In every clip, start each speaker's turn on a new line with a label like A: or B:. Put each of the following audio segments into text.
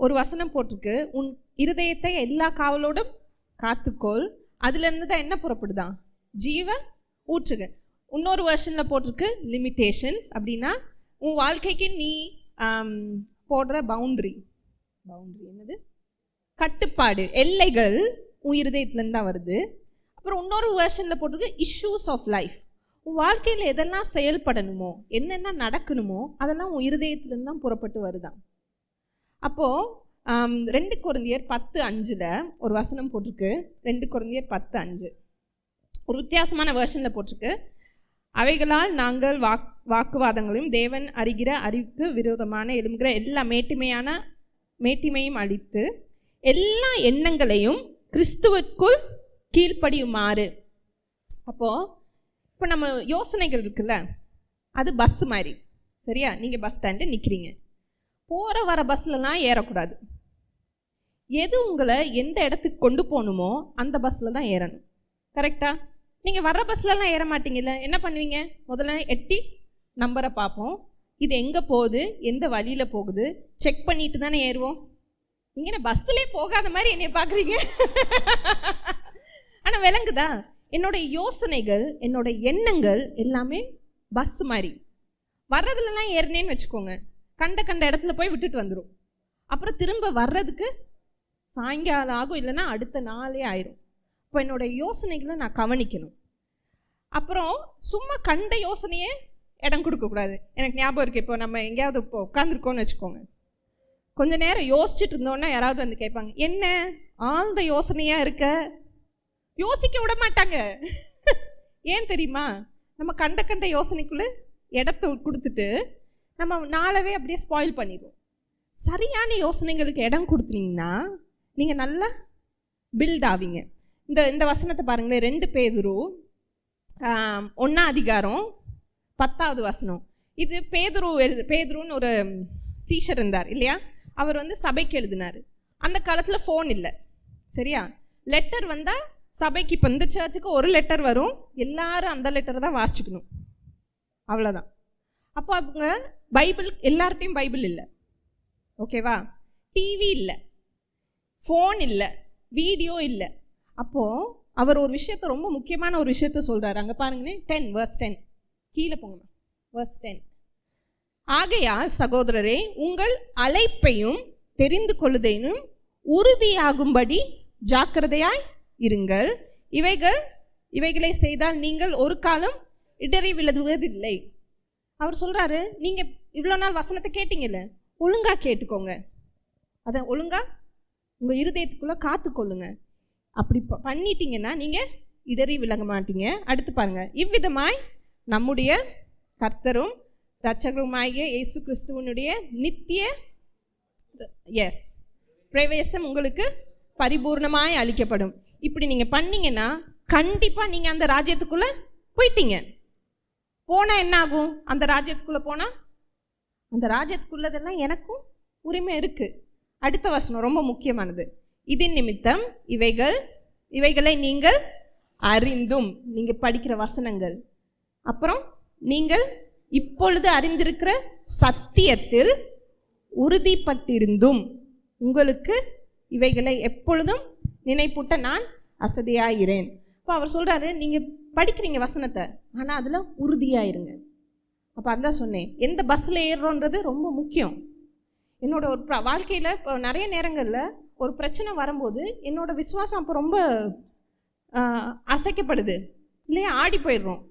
A: ஒரு வசனம் போட்டிருக்கு, உன் இருதயத்தை எல்லா காவலோடும் காத்துக்கொள், அதுல இருந்து தான் என்ன புறப்படுதான்? ஜீவ ஊற்றுகள். இன்னொரு வெர்ஷன்ல போட்டிருக்கு லிமிட்டேஷன். அப்படின்னா உன் வாழ்க்கைக்கு நீ போடுற பவுண்டரி என்னது? கட்டுப்பாடு, எல்லைகள் உன் இருதயத்துலேருந்து தான் வருது. அப்புறம் இன்னொரு வெர்ஷனில் போட்டிருக்கு இஷ்யூஸ் ஆஃப் லைஃப். உன் வாழ்க்கையில் எதெல்லாம் செயல்படணுமோ, என்னென்ன நடக்கணுமோ அதெல்லாம் உன் இருதயத்துலேருந்து தான் புறப்பட்டு வருதான். அப்போது 2 கொரிந்தியர் 10:5 ஒரு வசனம் போட்டிருக்கு. 2 கொரிந்தியர் 10:5 ஒரு வித்தியாசமான வெர்ஷனில் போட்டிருக்கு. அவைகளால் நாங்கள் வாக்குவாதங்களையும் தேவன் அறிகிற அறிவுக்கு விரோதமான எழும்புகிற எல்லா மேட்டிமையும் அழித்து எல்லா எண்ணங்களையும் கிறிஸ்துவுக்குள் கீழ்ப்படியுமாறு. இப்போ நம்ம யோசனைகள் இருக்குல்ல, அது பஸ் மாதிரி. சரியா? நீங்கள் பஸ் ஸ்டாண்டு நிற்கிறீங்க, போகிற வர பஸ்லலாம் ஏறக்கூடாது. எது உங்களை எந்த இடத்துக்கு கொண்டு போகணுமோ அந்த பஸ்ஸில் தான் ஏறணும். கரெக்டா? நீங்கள் வர்ற பஸ்லலாம் ஏற மாட்டீங்கல்ல, என்ன பண்ணுவீங்க? முதல்ல எட்டி நம்பரை பார்ப்போம், இது எங்கே போகுது, எந்த வழியில் போகுது, செக் பண்ணிட்டு தானே ஏறுவோம். நீங்கள் என்ன பஸ்ஸிலே போகாத மாதிரி என்னை பார்க்குறீங்க? ஆனால் விளங்குதா? என்னோட யோசனைகள், என்னோட எண்ணங்கள் எல்லாமே பஸ் மாதிரி. வர்றதுலலாம் ஏறினேன்னு வச்சுக்கோங்க, கண்ட இடத்துல போய் விட்டுட்டு வந்துடும். அப்புறம் திரும்ப வர்றதுக்கு சாயங்காலம் ஆகும், இல்லைன்னா அடுத்த நாளே ஆயிரும். இப்போ என்னோட யோசனைகளை நான் கவனிக்கணும். அப்புறம் சும்மா கண்ட யோசனையே இடம் கொடுக்கக்கூடாது. எனக்கு ஞாபகம் இருக்குது, இப்போ நம்ம எங்கேயாவது இப்போ உட்காந்துருக்கோன்னு வச்சுக்கோங்க, கொஞ்ச நேரம் யோசிச்சுட்டு இருந்தோன்னா யாராவது வந்து கேட்பாங்க, என்ன ஆழ்ந்த யோசனையாக இருக்க? யோசிக்க விட மாட்டாங்க. ஏன் தெரியுமா? நம்ம கண்ட யோசனைக்குள்ளே இடத்த கொடுத்துட்டு நம்ம நாளவே அப்படியே ஸ்பாயில் பண்ணிடுவோம். சரியான யோசனைகளுக்கு இடம் கொடுத்தீங்கன்னா நீங்கள் நல்லா பில்ட் ஆவீங்க. இந்த வசனத்தை பாருங்களேன், 2 பேதுரு 1:10. இது பேதுருன்னு ஒரு சீஷர் இருந்தார் இல்லையா? அவர் சபைக்கு எழுதினார். அந்த காலத்தில் ஃபோன் இல்லை. சரியா? லெட்டர் வந்தால் சபைக்கு, இப்போ இந்த சர்ச்சுக்கு ஒரு லெட்டர் வரும், எல்லாரும் அந்த லெட்டர் தான் வாசிச்சுக்கணும், அவ்வளோதான். அப்போ அவங்க பைபிள், எல்லார்ட்டையும் பைபிள் இல்லை. ஓகேவா? டிவி இல்லை, ஃபோன் இல்லை, வீடியோ இல்லை. அப்போது அவர் ஒரு விஷயத்த, ரொம்ப முக்கியமான ஒரு விஷயத்த சொல்கிறார். அங்கே பாருங்கண்ணே, 10 verse 10 கீழே போங்கம்மா, verse 10. ஆகையால் சகோதரரே, உங்கள் அழைப்பையும் தெரிந்து கொள்ளுதையும் உறுதியாகும்படி ஜாக்கிரதையாய் இருங்கள். இவைகளை செய்தால் நீங்கள் ஒரு காலம் இடறி விழுவதில்லை. அவர் சொல்கிறாரு, நீங்கள் இவ்வளோ நாள் வசனத்தை கேட்டீங்கல்ல, ஒழுங்காக கேட்டுக்கோங்க, அதை ஒழுங்காக உங்கள் இருதயத்துக்குள்ளே காத்துக்கொள்ளுங்க. அப்படி பண்ணிட்டீங்கன்னா நீங்கள் இடறி விளங்க மாட்டீங்க. அடுத்து பாருங்க, இவ்விதமாய் நம்முடைய கர்த்தரும் இரட்சகருமாகிய இயேசு கிறிஸ்துவனுடைய நித்திய பிரவேசம் உங்களுக்கு பரிபூர்ணமாய் அளிக்கப்படும். இப்படி நீங்கள் பண்ணீங்கன்னா கண்டிப்பாக நீங்கள் அந்த ராஜ்யத்துக்குள்ளே போயிட்டீங்க. போனால் என்ன ஆகும்? அந்த ராஜ்யத்துக்குள்ளே போனால் அந்த ராஜ்யத்துக்குள்ளதெல்லாம் எனக்கும் உரிமை இருக்குது. அடுத்த வசனம் ரொம்ப முக்கியமானது. இதன் நிமித்தம் இவைகளை நீங்கள் அறிந்தும், நீங்கள் படிக்கிற வசனங்கள், அப்புறம் நீங்கள் இப்பொழுது அறிந்திருக்கிற சத்தியத்தில் உறுதிப்பட்டிருந்தும் உங்களுக்கு இவைகளை எப்பொழுதும் நினைப்பூட்ட நான் அசதியாகிறேன். இப்போ அவர் சொல்கிறாரு, நீங்கள் படிக்கிறீங்க வசனத்தை, ஆனால் அதில் உறுதியாயிருங்க. அப்போ அதான் சொன்னேன், எந்த பஸ்ஸில் ஏறுறோன்றது ரொம்ப முக்கியம். என்னோட ஒரு வாழ்க்கையில் இப்போ நிறைய நேரங்களில் ஒரு பிரச்சனை வரும்போது என்னோட விசுவாசம் அப்போ ரொம்ப அசைக்கப்படுது இல்லையா? ஆடி போயிடுறோம்.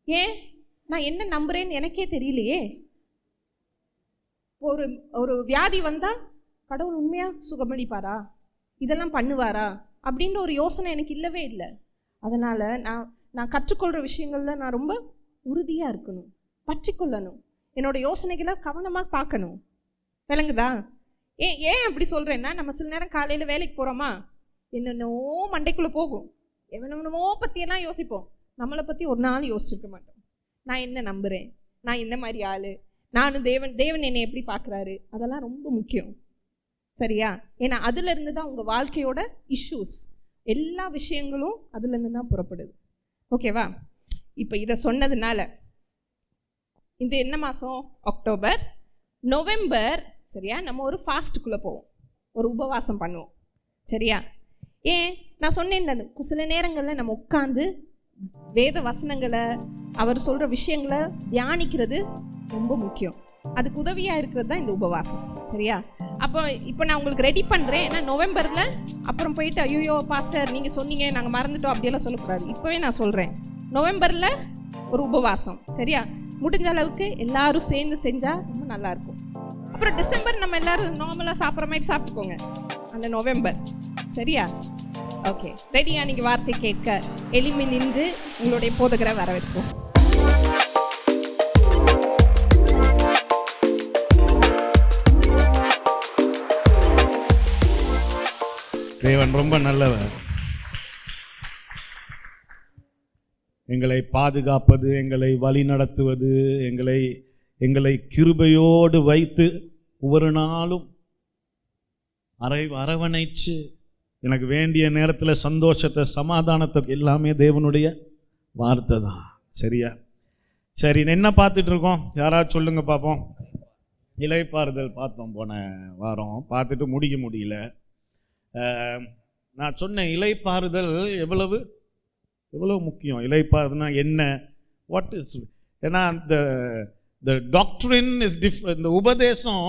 A: ஏன்? நான் என்ன நம்புறேன்னு எனக்கே தெரியலையே. ஒரு வியாதி வந்தால் கடவுள் உண்மையாக சுகமளிப்பாரா, இதெல்லாம் பண்ணுவாரா அப்படின்ற ஒரு யோசனை எனக்கு இல்லவே இல்லை. அதனால் நான் கற்றுக்கொள்கிற விஷயங்களில் நான் ரொம்ப உறுதியாக இருக்கணும், பற்றிக்கொள்ளணும், என்னோட யோசனைகளை கவனமாக பார்க்கணும். விளங்குதா? ஏன் அப்படி சொல்கிறேன்னா, நம்ம சில நேரம் காலையில் வேலைக்கு போகிறோமா, என்னென்னவோ மண்டைக்குள்ளே போகும், என்னென்னவோ பற்றியெல்லாம் யோசிப்போம். நம்மளை பற்றி ஒரு நாள் யோசிச்சிருக்க மாட்டோம். நான் என்ன நம்புகிறேன், நான் என்ன மாதிரி ஆள், நானும் தேவன் என்னை எப்படி பார்க்குறாரு, அதெல்லாம் ரொம்ப முக்கியம். சரியா? ஏன்னா அதுலேருந்து தான் உங்கள் வாழ்க்கையோட இஷ்யூஸ், எல்லா விஷயங்களும் அதுலேருந்து தான் புறப்படுது. ஓகேவா? இப்போ இதை சொன்னதுனால இது என்ன மாதம்? October, November. சரியா? நம்ம ஒரு ஃபாஸ்ட்டுக்குள்ளே போவோம். ஒரு உபவாசம் பண்ணுவோம். சரியா? ஏன் நான் சொன்னேன், சில நேரங்களில் நம்ம உட்காந்து வேத வசனங்களை, அவர் சொல்கிற விஷயங்களை தியானிக்கிறது ரொம்ப முக்கியம். அதுக்கு உதவியாக இருக்கிறது தான் இந்த உபவாசம். சரியா? இப்போ நான் உங்களுக்கு ரெடி பண்ணுறேன். ஏன்னா நவம்பரில் அப்புறம் போயிட்டு ஐயோ பாஸ்டர் நீங்கள் சொன்னீங்க நாங்கள் மறந்துட்டோம் அப்படியெல்லாம் சொல்லக்கூடாது. இப்போவே நான் சொல்கிறேன், நவம்பரில் ஒரு உபவாசம். சரியா? முடிஞ்ச அளவுக்கு எல்லாரும் சேர்ந்து செஞ்சால் ரொம்ப நல்லாயிருக்கும். அப்புறம் டிசம்பர் நம்ம எல்லாரும் நார்மலாக சாப்பிட்ற மாதிரி சாப்பிட்டுக்கோங்க அந்த நவம்பர். சரியா? ஓகே, ரெடியா? நீங்கள் வார்த்தை கேட்க எளிமை நின்று உங்களுடைய போதகரை வரவேற்போம்.
B: தேவன் ரொம்ப நல்லவர். எங்களை பாதுகாப்பது, எங்களை வழி நடத்துவது, எங்களை கிருபையோடு வைத்து ஒவ்வொரு நாளும் அரவணைச்சு எனக்கு வேண்டிய நேரத்தில் சந்தோஷத்தை, சமாதானத்தை எல்லாமே தேவனுடைய வார்த்தை தான். சரியா? சரி, என்ன பார்த்துட்டு இருக்கோம்? யாராவது சொல்லுங்க பார்ப்போம். இளைப்பாறுதல் பார்த்தோம் போன வாரம், பார்த்துட்டு முடிக்க முடியல. நான் சொன்னேன் இளைப்பாறுதல் எவ்வளவு முக்கியம். இளைப்பாறுதல்னா என்ன, வாட் இஸ், ஏன்னா the doctrine is different. இந்த உபதேசம்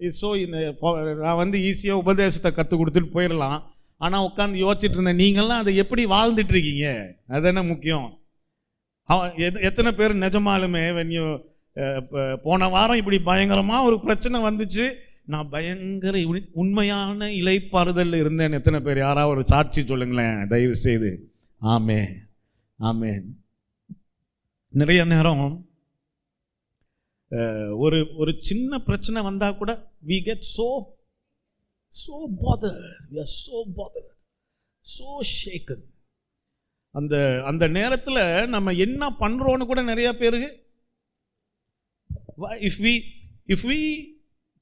B: இஸ் ஸோ, நான் ஈஸியாக உபதேசத்தை கற்றுக் கொடுத்துட்டு போயிடலாம். ஆனால் உட்காந்து யோசிச்சுட்டு இருந்தேன், நீங்கள்லாம் அதை எப்படி வாழ்ந்துட்டு இருக்கீங்க, அதுதானே முக்கியம். எத்தனை பேர் நிஜமாலுமே போன வாரம் இப்படி பயங்கரமாக ஒரு பிரச்சனை வந்துச்சு, நான் பயங்கர உண்மையான இளைப்பாறுதல் இருந்தேன். எத்தனை பேர்? யாராவது ஒரு சாட்சி சொல்லுங்களேன் தயவு செய்து. ஆமென், ஆமென். நிறைய நேரம் ஒரு சின்ன பிரச்சனை வந்தால் கூட we get so bothered, we are so bothered, so shaken. அந்த நேரத்தில் நம்ம என்ன பண்ணுறோன்னு கூட நிறைய பேருக்கு, if we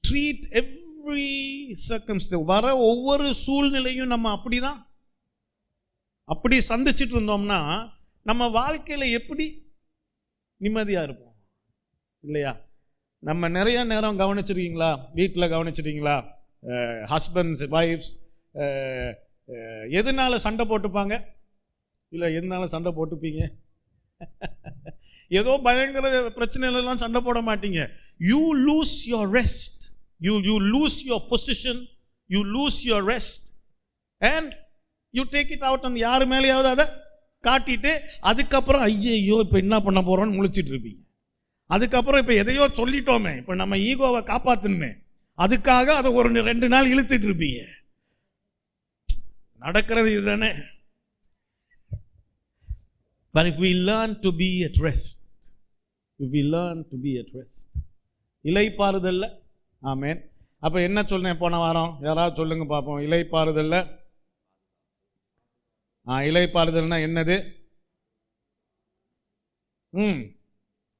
B: treat every circumstance, வர ஒவ்வொரு சூழ்நிலையும் நம்ம அப்படி சந்திச்சுட்டு இருந்தோம்னா நம்ம வாழ்க்கையில் எப்படி நிம்மதியாக இருப்போம் இல்லையா? நம்ம நிறைய நேரம் கவனிச்சிருக்கீங்களா, வீட்டில் கவனிச்சிருக்கீங்களா, ஹஸ்பண்ட்ஸ் வைஃப்ஸ் எதனால சண்டை போட்டுப்பாங்க? இல்லை எதனால சண்டை போட்டுப்பீங்க? ஏதோ பயங்கர பிரச்சனைலாம் சண்டை போட மாட்டீங்க. You lose your rest, you lose your position, you lose your rest and you take it out on யார் மேலேயாவது அதை காட்டிட்டு அதுக்கப்புறம் ஐயோ இப்போ என்ன பண்ண போகிறோன்னு முழிச்சிட்டு இருப்பீங்க. அதுக்கப்புறம் இப்போ எதையோ சொல்லிட்டோமே, இப்போ நம்ம ஈகோவை காப்பாற்றணுமே, அதுக்காக அதை ஒரு 2 நாள் இழுத்துட்டு இருப்பீங்க. நடக்கிறது இதுதானே. But if we learn to be at rest, இளைப்பாறுதல்ல. ஆமென். அப்போ என்ன சொன்னேன் போன வாரம்? யாராவது சொல்லுங்க பார்ப்போம். இளைப்பாறுதல்னா என்னது?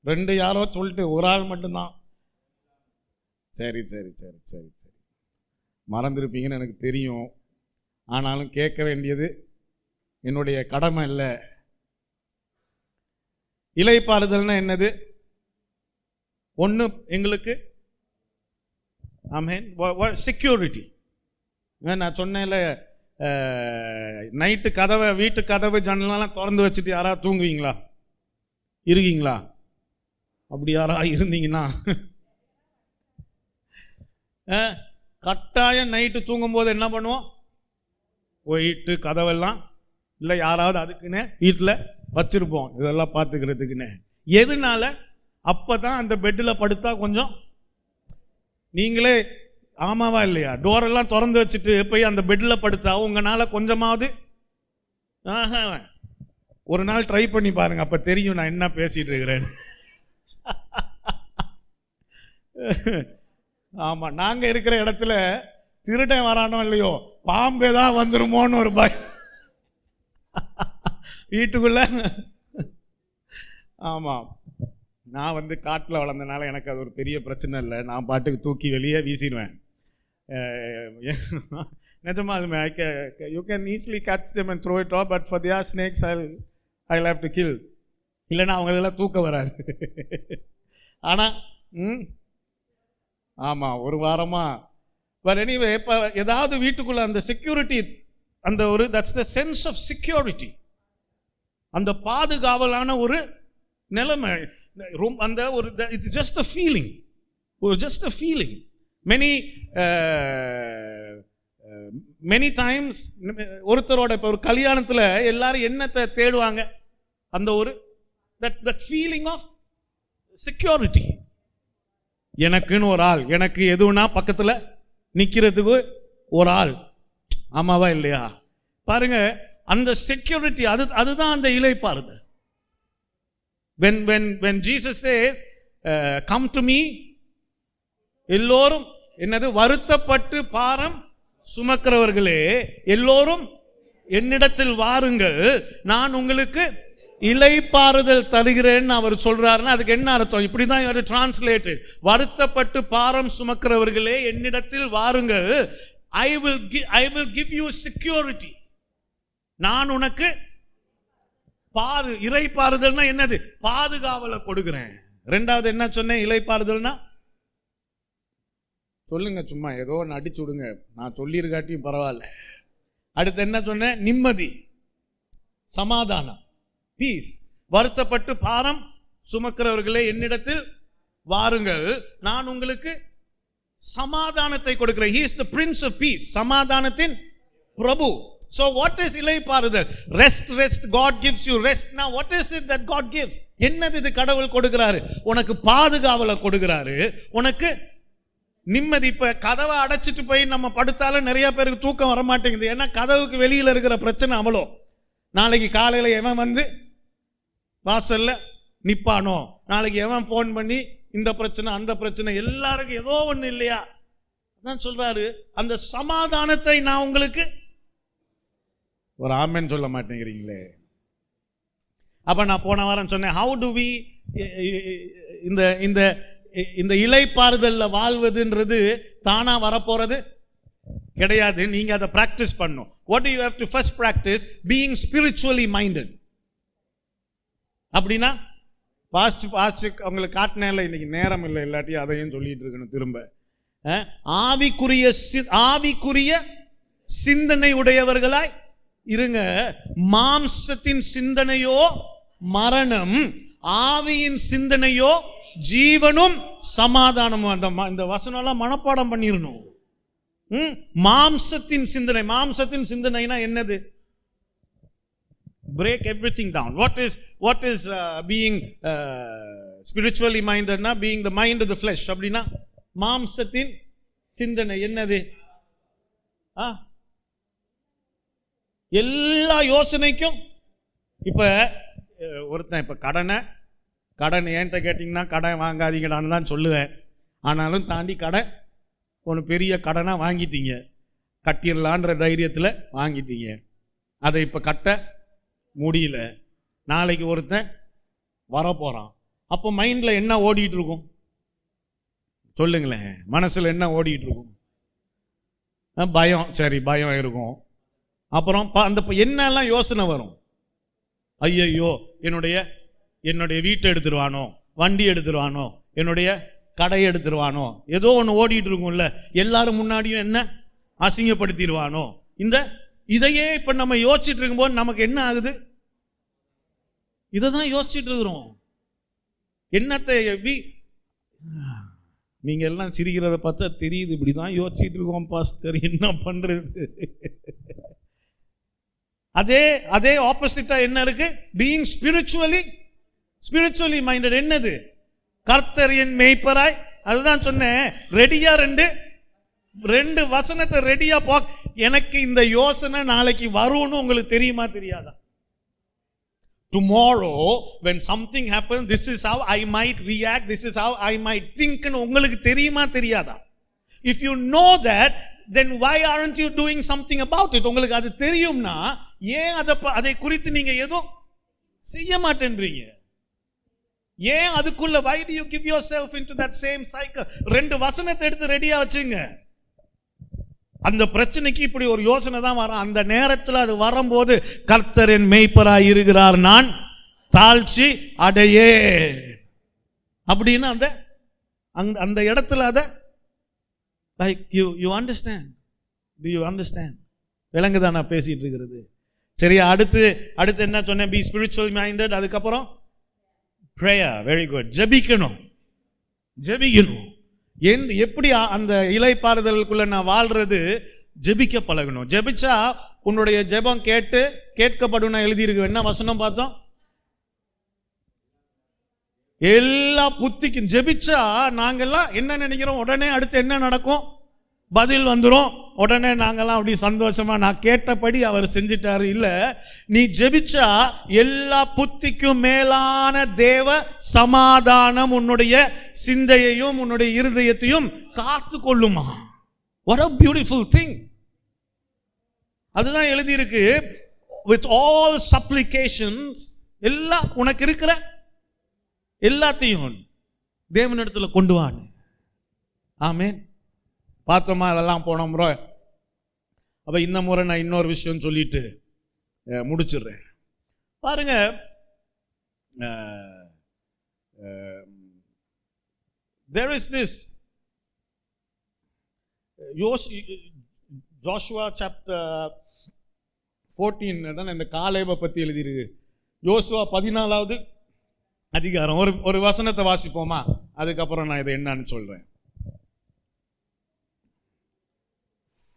B: 2 யாரோ சொல்லிட்டு ஒரு ஆள் மட்டும்தான். சரி, மறந்துருப்பீங்கன்னு எனக்கு தெரியும். ஆனாலும் கேட்க வேண்டியது என்னுடைய கடமை இல்லை. இளைப்பாறுதல்னா என்னது? ஒன்று எங்களுக்கு ஆமென் செக்யூரிட்டி. நான் சொன்னேன்ல, நைட்டு வீட்டு கதவு ஜன்னலாம் திறந்து வச்சுட்டு யாராவது தூங்குவீங்களா? இருக்கீங்களா? அப்படி யாராவது இருந்தீங்கன்னா கட்டாயம் நைட்டு தூங்கும்போது என்ன பண்ணுவோம்? போயிட்டு கதவெல்லாம் இல்லை யாராவது அதுக்குன்னு வீட்டில் வச்சிருப்போம், இதெல்லாம் பார்த்துக்கிறதுக்குன்னு. எதுனால? அப்போ தான் அந்த பெட்டில் படுத்தா கொஞ்சம், நீங்களே ஆமாவா இல்லையா, டோரெல்லாம் திறந்து வச்சுட்டு போய் அந்த பெட்டில் படுத்தா உங்களால் கொஞ்சமாவது, ஒரு நாள் ட்ரை பண்ணி பாருங்க, அப்போ தெரியும் நான் என்ன பேசிட்டு இருக்கிறேன். ஆமாம், நாங்கள் இருக்கிற இடத்துல திருடன் வரானோ இல்லையோ, பாம்பே தான் வந்துருமோன்னு ஒரு பயம் வீட்டுக்குள்ள. ஆமாம், நான் காட்டில் வளர்ந்தனால எனக்கு அது ஒரு பெரிய பிரச்சனை இல்லை. நான் பாட்டுக்கு தூக்கி வெளியே வீசிடுவேன். நிஜமாலுமே you can easily catch them and throw it off, but for their snakes I have to kill. இல்லைன்னா அவங்களெல்லாம் தூக்க வராது. ஆனால் ஆமாம், ஒரு வாரமாக பட் எனிவே இப்போ ஏதாவது வீட்டுக்குள்ள அந்த செக்யூரிட்டி, அந்த ஒரு that's the sense of security, அந்த பாதுகாவலான ஒரு நிலைமை, அந்த ஒரு இட்ஸ் ஜஸ்ட் அ ஃபீலிங், ஒரு just a feeling. Many times ஒருத்தரோட இப்போ ஒரு கல்யாணத்தில் எல்லாரும் என்னத்தை தேடுவாங்க, அந்த ஒரு தட் ஃபீலிங் ஆஃப் செக்யூரிட்டி. எனக்குன்னு ஒரு ஆள், எனக்கு எதுவுன்னா பக்கத்தில் நிற்கிறதுக்கு ஒரு ஆள், ஆமாவா இல்லையா? பாருங்க, அந்த செக்யூரிட்டி, அதுதான் அந்த இளைப்பாறுதல். when Jesus says come to me, எல்லோரும் என்னது வருத்தப்பட்டு பாரம் சுமக்கிறவர்களே எல்லோரும் என்னிடத்தில் வாருங்கள், நான் உங்களுக்கு இளைப்பாறுதல் தருகிறேன்னு அவர் சொல்றாருன்னா அதுக்கு என்ன அர்த்தம்? இப்படிதான் இவர் டிரான்ஸ்லேட்டட். வருத்தப்பட்டு பாரம் சுமக்கிறவர்களே என்னிடத்தில் வாருங்கள், I will give you security. நான் உனக்கு இளைப்பாறுதல்னா என்னது? பாதுகாவலை கொடுக்கிறேன். ரெண்டாவது என்ன சொன்னேன்? இளைப்பாறுதல்னா சொல்லுங்க, சும்மா ஏதோ ஒன்று அடிச்சு விடுங்க, நான் சொல்லியிருக்காட்டியும் பரவாயில்ல. அடுத்து என்ன சொன்னேன்? நிம்மதி, சமாதானம், பீஸ். வருத்தப்பட்டு பாரம் சுமக்கிறவர்களே என்னிடத்தில் வாருங்கள், நான் உங்களுக்கு சமாதானத்தை கொடுக்கிறேன். He is the Prince of Peace, சமாதானத்தின் பிரபு. So what is இளைப்பாறுதல்? Rest. God gives you rest. Now what is it that God gives? என்னது இது கடவுள் கொடுக்கிறாரு? உனக்கு பாதுகாவலை கொடுக்கிறாரு, உனக்கு நிம்மதி. இப்ப கதவை அடைச்சிட்டு போய் நம்ம படுத்தாலும் நிறைய பேருக்கு தூக்கம் வர மாட்டேங்குது. ஏன்னா கதவுக்கு வெளியில இருக்கிற பிரச்சனை அவ்வளோ. நாளைக்கு காலையில எவன் வந்து வாசல்ல நிப்பானோ, நாளைக்கு எவன் போன் பண்ணி இந்த பிரச்சனை அந்த பிரச்சனை, எல்லாருக்கும் ஏதோ ஒண்ணு இல்லையா? அதான் சொல்றாரு, அந்த சமாதானத்தை நான் உங்களுக்கு. ஒரு ஆமென் சொல்ல மாட்டேங்கிறீங்களே. அப்ப நான் போன வாரம் சொன்னேன், how do we இந்த இளைப்பாறுதல்ல வாழ்வதுன்றது தானா வரப்போறது கிடையாது. நீங்க அதை பிராக்டிஸ் பண்ணும். what do you have to first practice? being spiritually minded. அப்படின்னா பாஸ்ட் அவங்களுக்கு காட்டினேன்ல, இன்னைக்கு நேரம் இல்லை, இல்லாட்டி அதையும் சொல்லிட்டு இருக்கணும் திரும்ப. ஆவிக்குரிய சிந்தனை உடையவர்களாய் இருங்க. மாம்சத்தின் சிந்தனையோ மரணம், ஆவியின் சிந்தனையோ ஜீவனும் சமாதானமும். இந்த வசனம் எல்லாம் மனப்பாடம் பண்ணிடணும். மாம்சத்தின் சிந்தனைனா என்னது? break everything down. what is being spiritually minded na? being the mind of the flesh. அப்படினா மாம்சத்தின் சிந்தனை என்னது? எல்லா யோசனைக்கும். இப்ப ஒருத்தன் இப்ப கடன் ஏன்ட்ட கேட்டீங்கன்னா கடன் வாங்காதீங்கடான்னு தான் சொல்லுவேன். ஆனாலும் தாண்டி கடன் ஒன்று பெரிய கடனா வாங்கிட்டீங்க, கட்டிடலான்ற தைரியத்தில் வாங்கிட்டீங்க, அதை இப்ப கட்ட முடியல. நாளைக்கு ஒருத்தன் வரப்போறான். அப்போ மைண்ட்ல என்ன ஓடிட்டு இருக்கும்? சொல்லுங்களேன், மனசுல என்ன ஓடிட்டு இருக்கும்? பயம். சரி, பயம் இருக்கும். அப்புறம் அந்த என்னெல்லாம் யோசனை வரும்? ஐயையோ, என்னுடைய வீட்டை எடுத்துருவானோ, வண்டி எடுத்துருவானோ, என்னுடைய கடை எடுத்துருவானோ, ஏதோ ஒன்று ஓடிட்டு இருக்கும்ல. எல்லாரும் முன்னாடியும் என்ன அசிங்கப்படுத்திடுவானோ. இதையே இப்ப நம்ம யோசிச்சுட்டு இருக்கும்போது நமக்கு என்ன ஆகுது? இதை தான் யோசிச்சுட்டு இருக்கிறோம். என்னத்தை நீங்க எல்லாம் சிரிக்கிறத பார்த்தா தெரியுது, இப்படிதான் யோசிச்சுட்டு இருக்கோம் பாஸ்டர், என்ன பண்றது? அதே ஆப்போசிட்டா என்ன இருக்கு? Being spiritually minded. என்னது? கர்த்தர் என் மேய்ப்பராய். அதுதான் சொன்னேன், ரெடியா ரெண்டு வசனத்தை ரெடியா எனக்கு இந்த யோசனை நாளைக்கு வரும்னு உங்களுக்கு தெரியுமா தெரியாதா? Tomorrow when something happens, this is how I might react, this is how I might think ன்னு உங்களுக்கு தெரியுமா தெரியாதா? If you know that, then why aren't you doing something about it? உங்களுக்கு அது தெரியும்னா ஏன் அதை குறித்து நீங்க ஏதோ செய்ய மாட்டேன்றீங்க? ஏன் அதுக்குள்ள why do you give yourself into that same cycle? ரெண்டு வசனத்தை எடுத்து ரெடியா வச்சுங்க. அந்த பிரச்சனைக்கு இப்படி ஒரு யோசனை தான் வரும். அந்த நேரத்தில் அது வரும்போது கர்த்தர் என் மேய்ப்பராய் இருக்கிறார், நான் தாழ்ச்சி அடையே அப்படின்னு அந்த இடத்துல Like you understand? Do you understand? விளங்குதா நான் பேசிட்டு இருக்கிறது? சரியா? அடுத்து என்ன சொன்னேன்? Be spiritually minded. அதுக்கப்புறம் prayer. Very good. ஜெபிக்கணும். எப்படி அந்த இளைப்பாறுதலுக்குள்ள நான் வாழ்றது? ஜெபிக்க பழகணும். ஜெபிச்சா உன்னுடைய ஜெபம் கேட்கப்படும். நான் எழுதியிருக்கு. என்ன வசனம் பார்த்தோம்? எல்லா புத்திக்கும் ஜெபிச்சா நாங்கெல்லாம் என்ன நினைக்கிறோம்? உடனே அடுத்து என்ன நடக்கும்? பதில் வந்துடும். உடனே நாங்கெல்லாம் அப்படி சந்தோஷமா நான் கேட்டபடி அவர் செஞ்சிட்டாரு. இல்ல, நீ ஜெபிச்சா எல்லா புத்திக்கும் மேலான தேவ சமாதானம் உன்னுடைய சிந்தையையும் உன்னுடைய இருதயத்தையும் காத்து கொள்ளுமா. What a beautiful thing. அதுதான் எழுதியிருக்கு. With all supplications, எல்லா உனக்கு இருக்கிற எல்லாத்தையும் தேவனிடத்துல கொண்டு வான்னு. ஆமென். பார்த்தோமா? அதெல்லாம் போன முறை. அப்ப இந்த முறை நான் இன்னொரு விஷயம் சொல்லிட்டு முடிச்சிடுறேன். பாருங்க, there is this Joshua chapter 14 தான் இந்த காலேபை பத்தி எழுதியிருக்கு. யோசுவா 14வது அதிகாரம். ஒரு வசனத்தை வாசிப்போமா? அதுக்கப்புறம் நான் இதை என்னன்னு சொல்றேன்.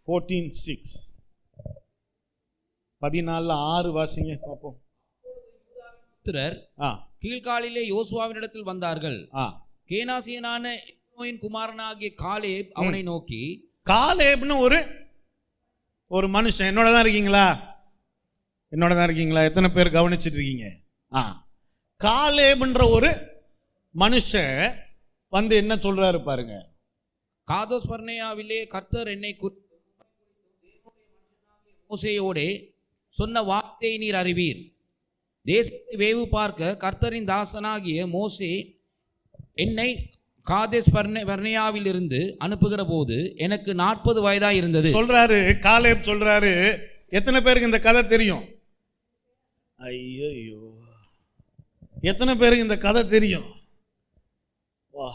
B: 14:6 14:6 வாசிங்க பார்ப்போம்.
C: கீழ்காலிலே யோசுவாவினிடத்தில் வந்தார்கள். கேனாசியனான எப்ரோனின் குமாரனாகிய காலேப் அவனை நோக்கி.
B: காலேப்னு ஒரு மனுஷன். என்னோட தான் இருக்கீங்களா? எத்தனை பேர் கவனிச்சிட்டு இருக்கீங்க? காலேப்ன்ற ஒரு மனுஷன் வந்து என்ன சொல்றாரு பாருங்க.
C: காதோஸ் பர்னேயாவிலே கர்த்தர் என்னை மோசேயோடே சொன்ன வார்த்தையை நீர் அறிவீர். தேசத்தை வேவு பார்க்க கர்த்தரின் தாசனாகிய மோசே என்னை காதேஸ் பர்னேயாவில் இருந்து அனுப்புகிற போது எனக்கு 40 வயதா இருந்தது
B: சொல்றாரு. காலேப் சொல்றாரு. எத்தனை பேருக்கு இந்த கதை தெரியும்? ஐயோ, எத்தனை பேருக்கு இந்த கதை தெரியும்? வா,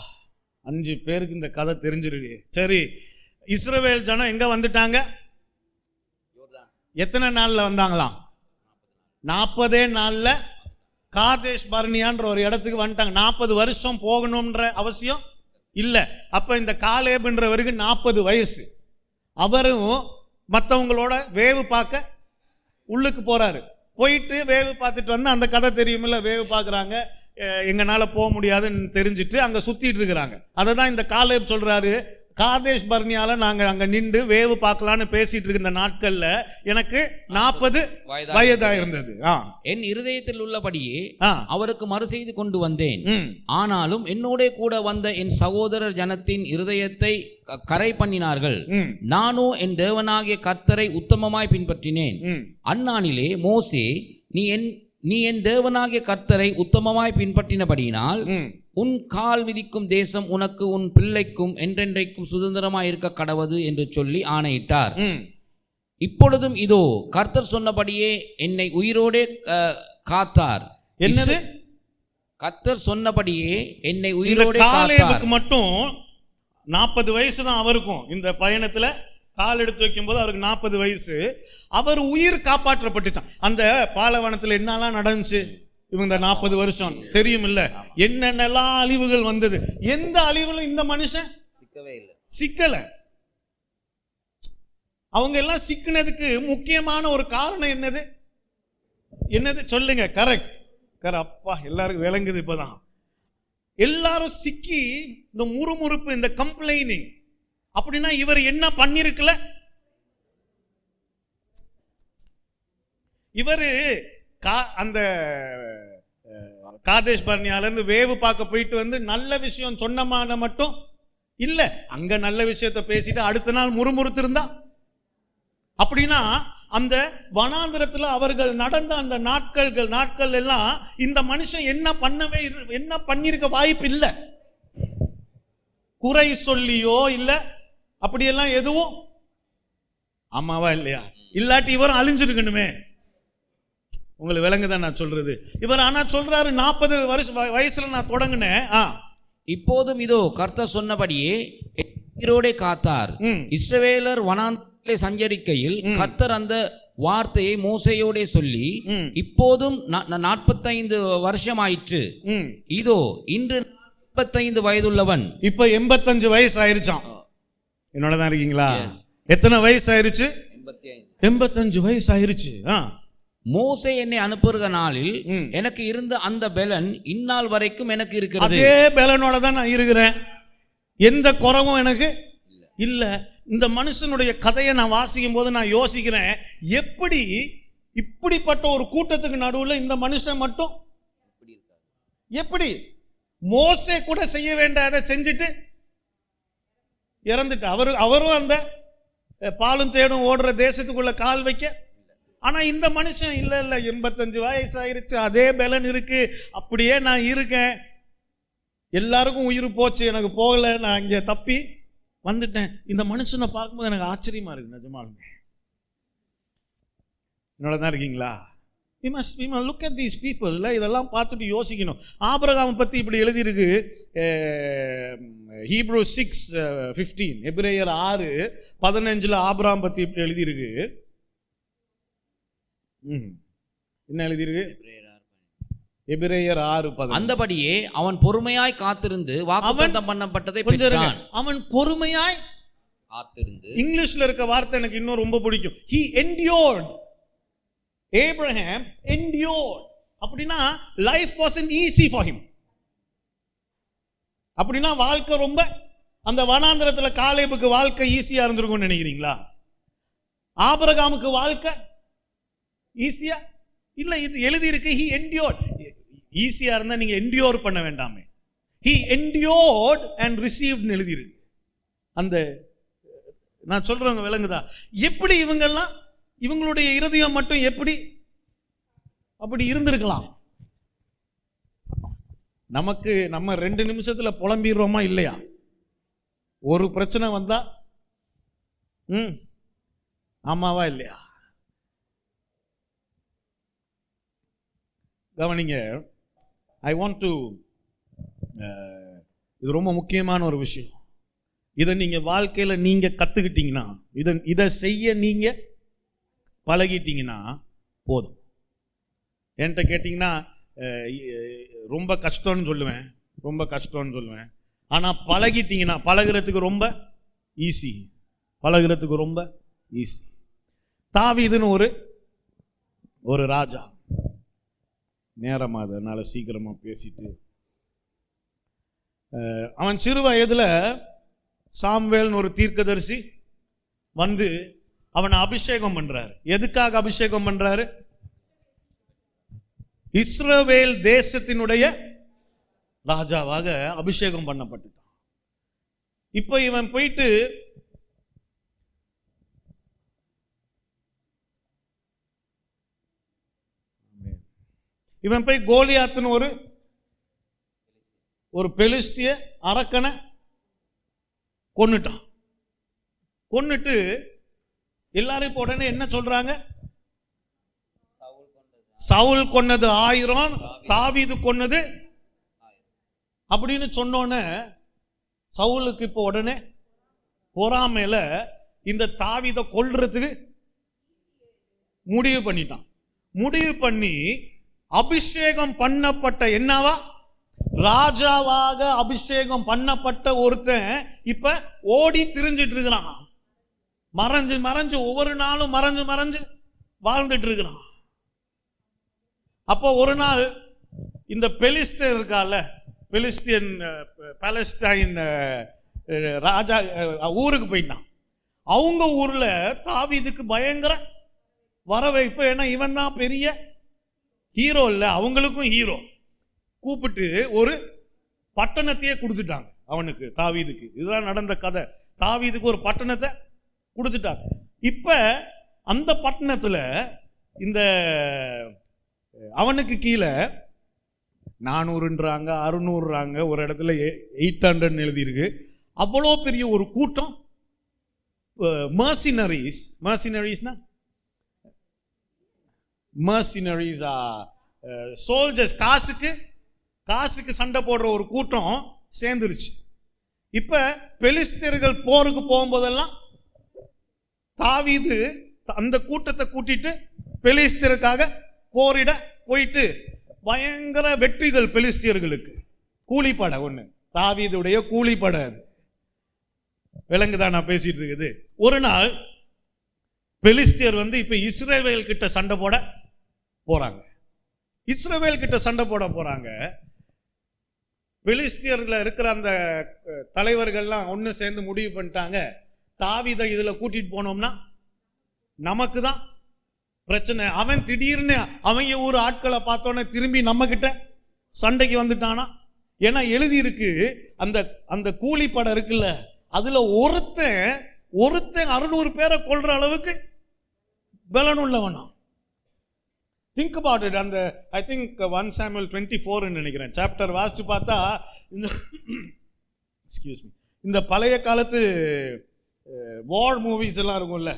B: 5 பேருக்கு இந்த கதை தெரிஞ்சிருக்கு. சரி, இஸ்ரவேல் ஜனம் எங்க வந்துட்டாங்க? எத்தனை நாள்ல வந்தாங்களாம்? 40 நாள்ல காதேஷ் பர்னியான்ற ஒரு இடத்துக்கு வந்துட்டாங்க. 40 வருஷம் போகணும்ன்ற அவசியம் இல்ல. அப்ப இந்த காலேப்ன்றவருக்கு 40 வயசு. அவரும் மற்றவங்களோட வேவு பார்க்க உள்ளுக்கு போறாரு. போயிட்டு வேவு பார்த்துட்டு வந்து அந்த கதை தெரியுமில்ல, வேவு பார்க்குறாங்க, எங்கனால போக முடியாதுன்னு தெரிஞ்சுட்டு அங்கே சுத்திட்டு இருக்கிறாங்க. அதை தான் இந்த காலேப் சொல்றாரு. காதேஷ் பர்னியால நாங்க அங்க நின்று வேவு பார்க்கலான்னு பேசிட்டு இருந்த நாட்கள்ல எனக்கு 40 வயதா இருந்தது.
C: என் இருதயத்தில் உள்ளபடியே அவருக்கு மறு செய்து கொண்டு வந்தேன். ஆனாலும் என்னோட கூட வந்த என் சகோதரர் ஜனத்தின் இருதயத்தை கரை பண்ணினார்கள். நானோ என் தேவனாகிய கர்த்தரை உத்தமமாய் பின்பற்றினேன். அந்நாளிலே மோசே, நீ என் தேவனாகிய கர்த்தரை உத்தமமாய் பின்பற்றினபடியினால் உன் கால் விதிக்கும் தேசம் உனக்கு உன் பிள்ளைக்கும் என்றென்றைக்கும் சுதந்திரமாய் இருக்க கடவது என்று சொல்லி ஆணையிட்டார். இப்பொழுதும் இதோ கர்த்தர் சொன்னபடியே என்னை உயிரோடே காத்தார்.
B: என்னது?
C: கர்த்தர் சொன்னபடியே என்னை உயிரோடே காத்தார்.
B: மட்டும் 40 வயசு தான் அவருக்கும். இந்த பயணத்துல கால் எடுத்து வைக்கும் போது அவருக்கு 40 வயசு. அவர் உயிர் காப்பாற்றப்பட்டுச்சான். அந்த பாலைவனத்துல என்னெல்லாம் நடந்துச்சு இவங்க 40 வருஷம் தெரியும் இல்ல? என்னென்னலாம் அழிவுகள் வந்தது. எந்த அழிவுகளும் இந்த மனுஷன் சிக்கல. அவங்க எல்லாம் சிக்கினதுக்கு முக்கியமான ஒரு காரணம் என்னது சொல்லுங்க. கரெக்ட். அப்பா, எல்லாருக்கும் விளங்குது. இப்பதான் எல்லாரும் சிக்கி இந்த முறுமுறுப்பு, இந்த கம்ப்ளைனிங். அப்படின்னா இவர் என்ன பண்ணிருக்கல? இவரு அந்த காதேஷ் பர்னியால இருந்து வேவு பார்க்க போயிட்டு வந்து நல்ல விஷயம் சொன்னமான மட்டும் இல்ல, அங்க நல்ல விஷயத்தை பேசிட்டு அடுத்த நாள் முறுமுறுத்து இருந்தா, அப்படின்னா அந்த வனாந்திரத்துல அவர்கள் நடந்த அந்த நாட்கள் எல்லாம் இந்த மனுஷன் என்ன பண்ணிருக்க வாய்ப்பு இல்ல. குறை சொல்லியோ இல்ல அப்படியெல்லாம் எதுவும். ஆமாவா இல்லையா? இல்லாட்டி இவரும் அழிஞ்சிருக்கணுமே. உங்களுக்கு விளங்குதான் நான் சொல்றது. இவர் ஆனா சொல்றாரு 40 வயசுல நான் தொடங்கினேன்.
C: இப்போதும் இதோ கர்த்தர் சொன்னபடியே உயிரோடே காத்தார்.
B: ம்.
C: இஸ்ரவேலர் வனாந்தரத்திலே சஞ்சரிக்கையில் கர்த்தர் அந்த வார்த்தையை மோசேயோடே சொல்லி,
B: ம்.
C: இப்போதும் 45 வருஷமாயிற்று.
B: ம்.
C: இதோ இன்று 45 வயதுள்ளவன்.
B: இப்ப 85 வயசு ஆயிருச்சான். என்னோட தான் இருக்கீங்களா?
C: Yes.
B: எத்தனை வயசு ஆயிருச்சு?
C: 85.
B: 85 வயசு ஆயிருச்சு.
C: மோசே என்னை அனுப்புகிற நாளில்
B: ம்.
C: எனக்கு இருந்த அந்த பெலன் இந்நாள் வரைக்கும் எனக்கு இருக்கிறது.
B: அதே பலனோட தான் நான் இருக்கிறேன். எந்த குறவும் எனக்கு இல்ல. இந்த மனுஷனுடைய கதையை நான் வாசிக்கும் போது நான் யோசிக்கிறேன், எப்படி இப்படிப்பட்ட ஒரு கூட்டத்துக்கு நடுவுல இந்த மனுஷன் மட்டும் எப்படி மோசே கூட செய்ய வேண்டாத செஞ்சுட்டு இறந்துட்டு அவரும் அந்த பாலும் தேடும் ஓடுற தேசத்துக்குள்ள கால் வைக்க. ஆனா இந்த மனுஷன் இல்ல 85 வயசு ஆயிருச்சு, அதே பலன் இருக்கு, அப்படியே நான் இருக்கேன், எல்லாருக்கும் உயிர் போச்சு, எனக்கு போகல, நான் இங்க தப்பி வந்துட்டேன். இந்த மனுஷனை பார்க்கும்போது எனக்கு ஆச்சரியமா இருக்கு நிஜமாலுமே. என்னோட தான் இருக்கீங்களா? we must look at these people. இதெல்லாம் பார்த்துட்டு யோசிக்கணும். ஆபிரகாம் பத்தி இப்படி எழுதியிருக்கு, Hebrews 6:15, எபிரேயர் 6:15 ஆபிரகாம் பத்தி இப்படி எழுதியிருக்கு. என்ன எழுதியிருக்கு? எபிரேயர் 6:15.
C: அந்தபடியே அவன் பொறுமையாய் காத்திருந்து வாக்குத்தத்தம் பண்ணப்பட்டதை பெற்றான்.
B: அவன் பொறுமையாய்
C: காத்திருந்து.
B: இங்கிலீஷ்ல இருக்க வார்த்தை எனக்கு இன்னும் ரொம்ப பிடிக்கும். he endured. Abraham endured. அப்படின்னா life wasn't easy for him. அப்படின்னா வாழ்க்கை ரொம்ப, அந்த வனாந்தரத்துல காலேபுக்கு வாழ்க்கை ஈஸியா இருந்திருக்கும்னு நினைக்கிறீங்களா? ஆபிரகாமுக்கு வாழ்க்கை ஈஸியா இல்ல. இது எழுதி இருக்கு he endured. ஈஸியா இருந்தா நீங்க என்டியோர் பண்ண வேண்டாமே. he endured and received எழுதி இருக்கு. அந்த நான் சொல்றவங்க விளங்குதா? எப்படி இவங்கெல்லாம், இவங்களுடைய இருதயம் மட்டும் எப்படி அப்படி இருந்திருக்கலாம்? நமக்கு நம்ம 2 நிமிஷத்துல புலம்பிடுறோமா இல்லையா? ஒரு பிரச்சனை வந்தா ஆமாவா இல்லையா? கவனிங்க, ஐ வாண்ட் டு, இது ரொம்ப முக்கியமான ஒரு விஷயம். இதை நீங்க வாழ்க்கையில நீங்க கத்துக்கிட்டீங்கன்னா, இதை செய்ய நீங்க பழகிட்டீங்கன்னா போதும். என்கிட்ட கேட்டீங்கன்னா ரொம்ப கஷ்டம்னு சொல்லுவேன், ரொம்ப கஷ்டம்னு சொல்லுவேன். ஆனா பழகிட்டீங்கன்னா பழகிறதுக்கு ரொம்ப ஈஸி, பழகிறதுக்கு ரொம்ப ஈஸி. தாவீதுன்னு ஒரு ராஜா, நேரமா அதனால சீக்கிரமா பேசிட்டு, அவன் சிறு வயதுல சாம்வேல்னு ஒரு தீர்க்கதரிசி வந்து அவனை அபிஷேகம் பண்றாரு. எதுக்காக அபிஷேகம் பண்றாரு? இஸ்ரவேல் தேசத்தினுடைய ராஜாவாக அபிஷேகம் பண்ணப்பட்டுட்டான். இப்ப இவன் போயிட்டு கோலியாத்துன்னு ஒரு பெலிஸ்திய அரக்கனை கொன்னுட்டான். கொன்னுட்டு எல்லாரும் இப்ப உடனே என்ன சொல்றாங்க? சவுல் கொன்னது 1000, தாவீது கொன்னது அப்படின்னு சொன்னோன்னு சவுலுக்கு இப்ப உடனே பொறாமையில இந்த தாவீதை கொல்றதுக்கு முடிவு பண்ணிட்டான். முடிவு பண்ணி அபிஷேகம் பண்ணப்பட்ட என்னவா ராஜாவாக அபிஷேகம் பண்ணப்பட்ட ஒருத்தன் இப்ப ஓடி திரிஞ்சிட்டு இருக்கிறான். மறைஞ்சு மறைஞ்சு ஒவ்வொரு நாளும் மறைஞ்சு மறைஞ்சு வாழ்ந்துட்டு இருக்கிறான். அப்போ ஒரு நாள் இந்த பெலிஸ்தீன் இருக்கால, பெலிஸ்தியன் பாலஸ்டைன் ராஜா ஊருக்கு போயிட்டான். அவங்க ஊர்ல தாவீதுக்கு பயங்கர வரவேற்பு. ஏன்னா இவன் தான் பெரிய ஹீரோ இல்ல, அவங்களுக்கும் ஹீரோ. கூப்பிட்டு ஒரு பட்டணத்தையே கொடுத்துட்டாங்க அவனுக்கு, தாவீதுக்கு. இதுதான் நடந்த கதை. தாவீதுக்கு ஒரு பட்டணத்தை கொடுத்துட்டாங்க. இப்ப அந்த பட்டணத்துல இந்த அவனுக்கு கீழே 400ன்றாங்க, 600ன்றாங்க, ஒரு இடத்துல 800 எழுதியிருக்கு. அவ்வளோ பெரிய ஒரு கூட்டம் mercenaries, சோல்ஜர்ஸ், காசுக்கு சண்டை போடுற ஒரு கூட்டம் சேர்ந்துருச்சு. இப்ப பெலிஸ்தர்கள் போருக்கு போகும்போதெல்லாம் தாவீது அந்த கூட்டத்தை கூட்டிட்டு பெலிஸ்தருக்காக போரிட போயிட்டு பயங்கர வெற்றிகள் பெலிஸ்தியர்களுக்கு. கூலிப்படை ஒண்ணு, தாவீதுடைய கூலிப்படை. அது விலங்குதான் நான் பேசிட்டு இருக்குது. ஒரு நாள் பெலிஸ்தியர் இப்ப இஸ்ரவேல் கிட்ட சண்டை போட போறாங்க. இஸ்ரவேல் கிட்ட சண்டை போட போறாங்க. பெலிஸ்தியர்ல இருக்கிற அந்த தலைவர்கள்லாம் ஒண்ணு சேர்ந்து முடிவு பண்ணிட்டாங்க, தாவீதை இதுல கூட்டிட்டு போனோம்னா நமக்கு தான் பிரச்சனை. அவன் திடீர்னு அவங்க ஊர் ஆட்களை பார்த்தோன்னே திரும்பி நம்ம கிட்ட சண்டைக்கு வந்துட்டானா. ஏன்னா எழுதி இருக்கு, அந்த அந்த கூலிப்படை இருக்குல்ல, அதுல ஒருத்தன் 600 பேரை கொல்ற அளவுக்கு பலன் உள்ளவனா. Think about it. அந்த ஐ திங்க் 1 Samuel 24 நினைக்கிறேன் சாப்டர் வாசிச்சு பார்த்தா இந்த பழைய காலத்து வார் மூவிஸ் எல்லாம் இருக்கும்ல,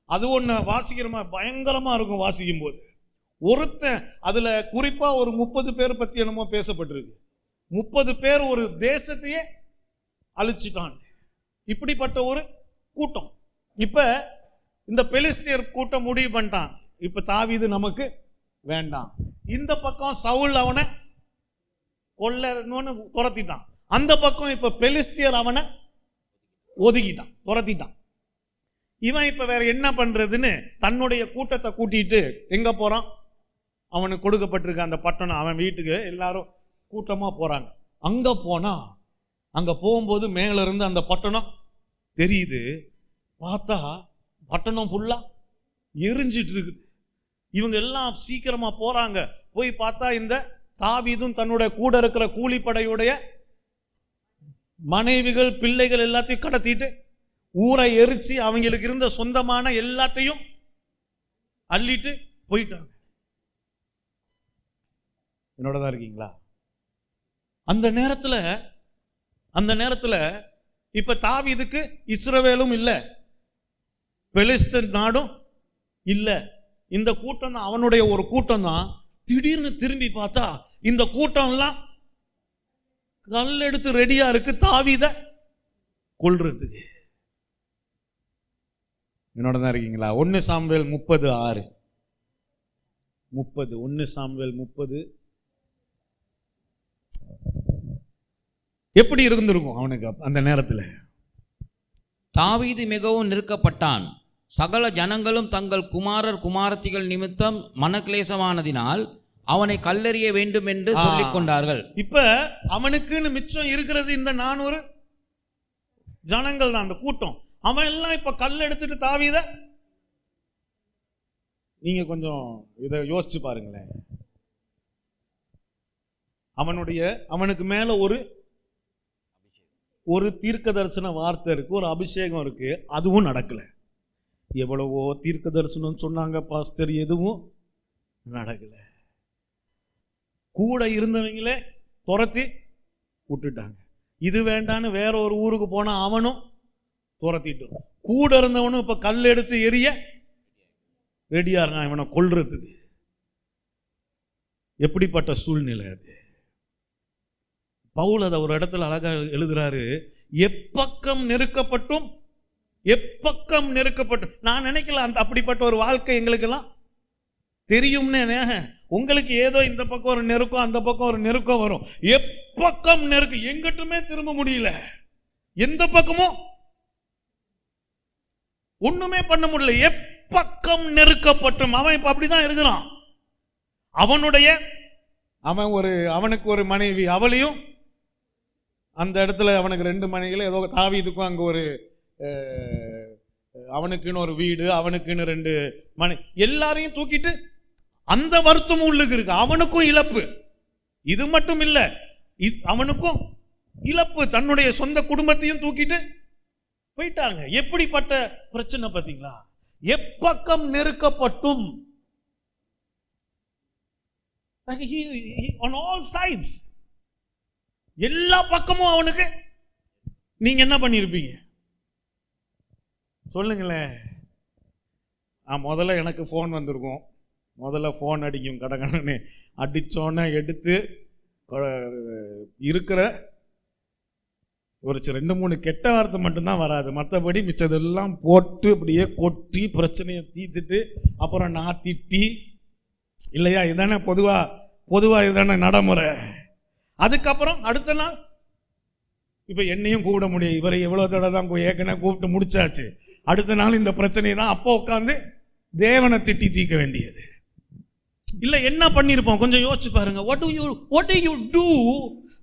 B: அது ஒன்று வாசிக்கிறமா பயங்கரமா இருக்கும். வாசிக்கும் போது ஒருத்தன் அதுல குறிப்பா ஒரு 30 பேர் பத்தி என்னமோ பேசப்பட்டிருக்கு. 30 பேர் ஒரு தேசத்தையே அழிச்சிட்டான். இப்படிப்பட்ட ஒரு கூட்டம். இப்ப இந்த பெலிஸ்தியர் கூட்டம் முடிவு பண்ணிட்டான், இப்ப தாவீது நமக்கு வேண்டாம். இந்த பக்கம் சவுல் அவனை கொல்லணும்னு துரத்திட்டான். அந்த பக்கம் இப்ப பெலிஸ்தியர் அவனை ஒதுக்கிட்டான், துரத்திட்டான். இவன் இப்ப வேற என்ன பண்றதுன்னு தன்னுடைய கூட்டத்தை கூட்டிட்டு எங்க போறான், அவனுக்கு கொடுக்கப்பட்டிருக்க அந்த பட்டணம், அவன் வீட்டுக்கு எல்லாரும் கூட்டமா போறாங்க. அங்க போனா, அங்க போகும்போது மேல இருந்து அந்த பட்டணம் தெரியுது. பார்த்தா பட்டணம் ஃபுல்லா எரிஞ்சிட்டு இருக்குது. இவங்க எல்லாம் சீக்கிரமா போறாங்க. போய் பார்த்தா இந்த தாவீதும் தன்னுடைய கூட இருக்கிற கூலிப்படையுடைய மனைவிகள் பிள்ளைகள் எல்லாத்தையும் கடத்திட்டு ஊரை எரிச்சு அவங்களுக்கு இருந்த சொந்தமான எல்லாத்தையும் அள்ளிட்டு போயிட்டாங்க. என்னோட தான் இருக்கீங்களா? அந்த நேரத்துல இப்ப தாவீதுக்கு இஸ்ரவேலும் இல்ல, பெலிஸ்தீன் நாடும் இல்ல. இந்த கூட்டம் தான் அவனுடைய ஒரு கூட்டம் தான். திடீர்னு திரும்பி பார்த்தா இந்த கூட்டம் எல்லாம் கல் எடுத்து ரெடியா இருக்கு தாவீத கொல்றதுக்கு. என்னோட தான் இருக்கீங்களா? 1 சாமுவேல் 30:6. 1 சாமுவேல் 30. எப்படி இருந்திருக்கும் அவனுக்கு அந்த நேரத்தில்?
C: தாவீது மிகவும் நெருக்கப்பட்டான். சகல ஜனங்களும் தங்கள் குமாரர் குமாரத்திகள் நிமித்தம் மனக்லேசமானதினால் அவனை கல்லெறிய வேண்டும் என்று சொல்லிக் கொண்டார்கள்.
B: இப்ப அவனுக்குன்னு மிச்சம் இருக்கிறது இந்த 400 ஜனங்கள் தான், அந்த கூட்டம். அவன் எல்லாம் இப்ப கல் எடுத்துட்டு தாவீத, நீங்க கொஞ்சம் இதை யோசிச்சு பாருங்களேன். அவனுக்கு மேல ஒரு தீர்க்க தரிசன வார்த்தை இருக்கு, ஒரு அபிஷேகம் இருக்கு, அதுவும் நடக்கல. எவ்வளவோ தீர்க்க தரிசனம் சொன்னாங்க பாஸ்டர், எதுவும் நடக்கல. கூட இருந்தவங்களே துரத்தி விட்டுட்டாங்க. இது வேண்டான்னு வேற ஒரு ஊருக்கு போனா அவனும் துரத்திட்டு, கூட இருந்தவனும் இப்ப கல் எடுத்து எரிய ரெடியா இருக்கான் இவனை கொல்றதுக்கு. எப்படிப்பட்ட சூழ்நிலை அது! பவுல் அதை ஒரு இடத்துல அழகா எழுதுறாரு, எப்பக்கம் நெருக்கப்பட்டும். நான் நினைக்கல அப்படிப்பட்ட ஒரு வாழ்க்கை எங்களுக்கெல்லாம் தெரியும்னு. உங்களுக்கு ஏதோ இந்த பக்கம் ஒரு நெருக்கம், அந்த பக்கம் ஒரு நெருக்கம் வரும். எப்பக்கம் நெருக்கம், எங்கிட்டுமே திரும்ப முடியல, எந்த பக்கமும் ஒண்ணுமே பண்ண முடியல. எப்பக்கம் நெருக்கப்பட்டும். அவன் இப்ப அப்படிதான் இருக்கிறான். அவனுக்கு ஒரு மனைவி, அவளையும் அந்த இடத்துல அவனுக்கு 2 மனைவிகள், ஏதோ தாவீதுக்கும் அங்க ஒரு அவனுக்குன்னு ஒரு வீடு, அவனுக்குன்னு 2 மனை, எல்லாரையும் தூக்கிட்டு அந்த வருத்தமும் உள்ளுக்கு இருக்கு. அவனுக்கும் இழப்பு. இது மட்டும் இல்ல, அவனுக்கும் இழப்பு. தன்னுடைய சொந்த குடும்பத்தையும் தூக்கிட்டு போயிட்டாங்க. எப்படிப்பட்ட பிரச்சனை பாத்தீங்களா? எப்பக்கம் நெருக்கப்பட்டும். on all sides, எல்லா பக்கமும் அவனுக்கு. நீங்க என்ன பண்ணிருப்பீங்க சொல்லுங்களேன். முதல்ல எனக்கு போன் வந்திருக்கும். முதல்ல போன் அடிக்கும், கடகடன்னு அடிச்சோன்னு எடுத்து இருக்கிற ஒரு 2-3 கெட்ட வார்த்தை மட்டும்தான் வராது, மற்றபடி மிச்சதெல்லாம் போட்டு அப்படியே கொட்டி பிரச்சனையை தீர்த்துட்டு அப்புறம் நான் திட்டி, இல்லையா? இதுதானே பொதுவா இதுதானே நடைமுறை. அதுக்கப்புறம் அடுத்த நாள் இப்போ என்னையும் கூப்பிட முடியும், இவரை எவ்வளோ தடவை தான் ஏற்கனவே கூப்பிட்டு முடிச்சாச்சு. அடுத்த நாள் இந்த பிரச்சனை தான், அப்போ உட்காந்து தேவனை திட்டி தீர்க்க வேண்டியது. இல்லை என்ன பண்ணியிருப்போம் கொஞ்சம் யோசிச்சு பாருங்க. what do you do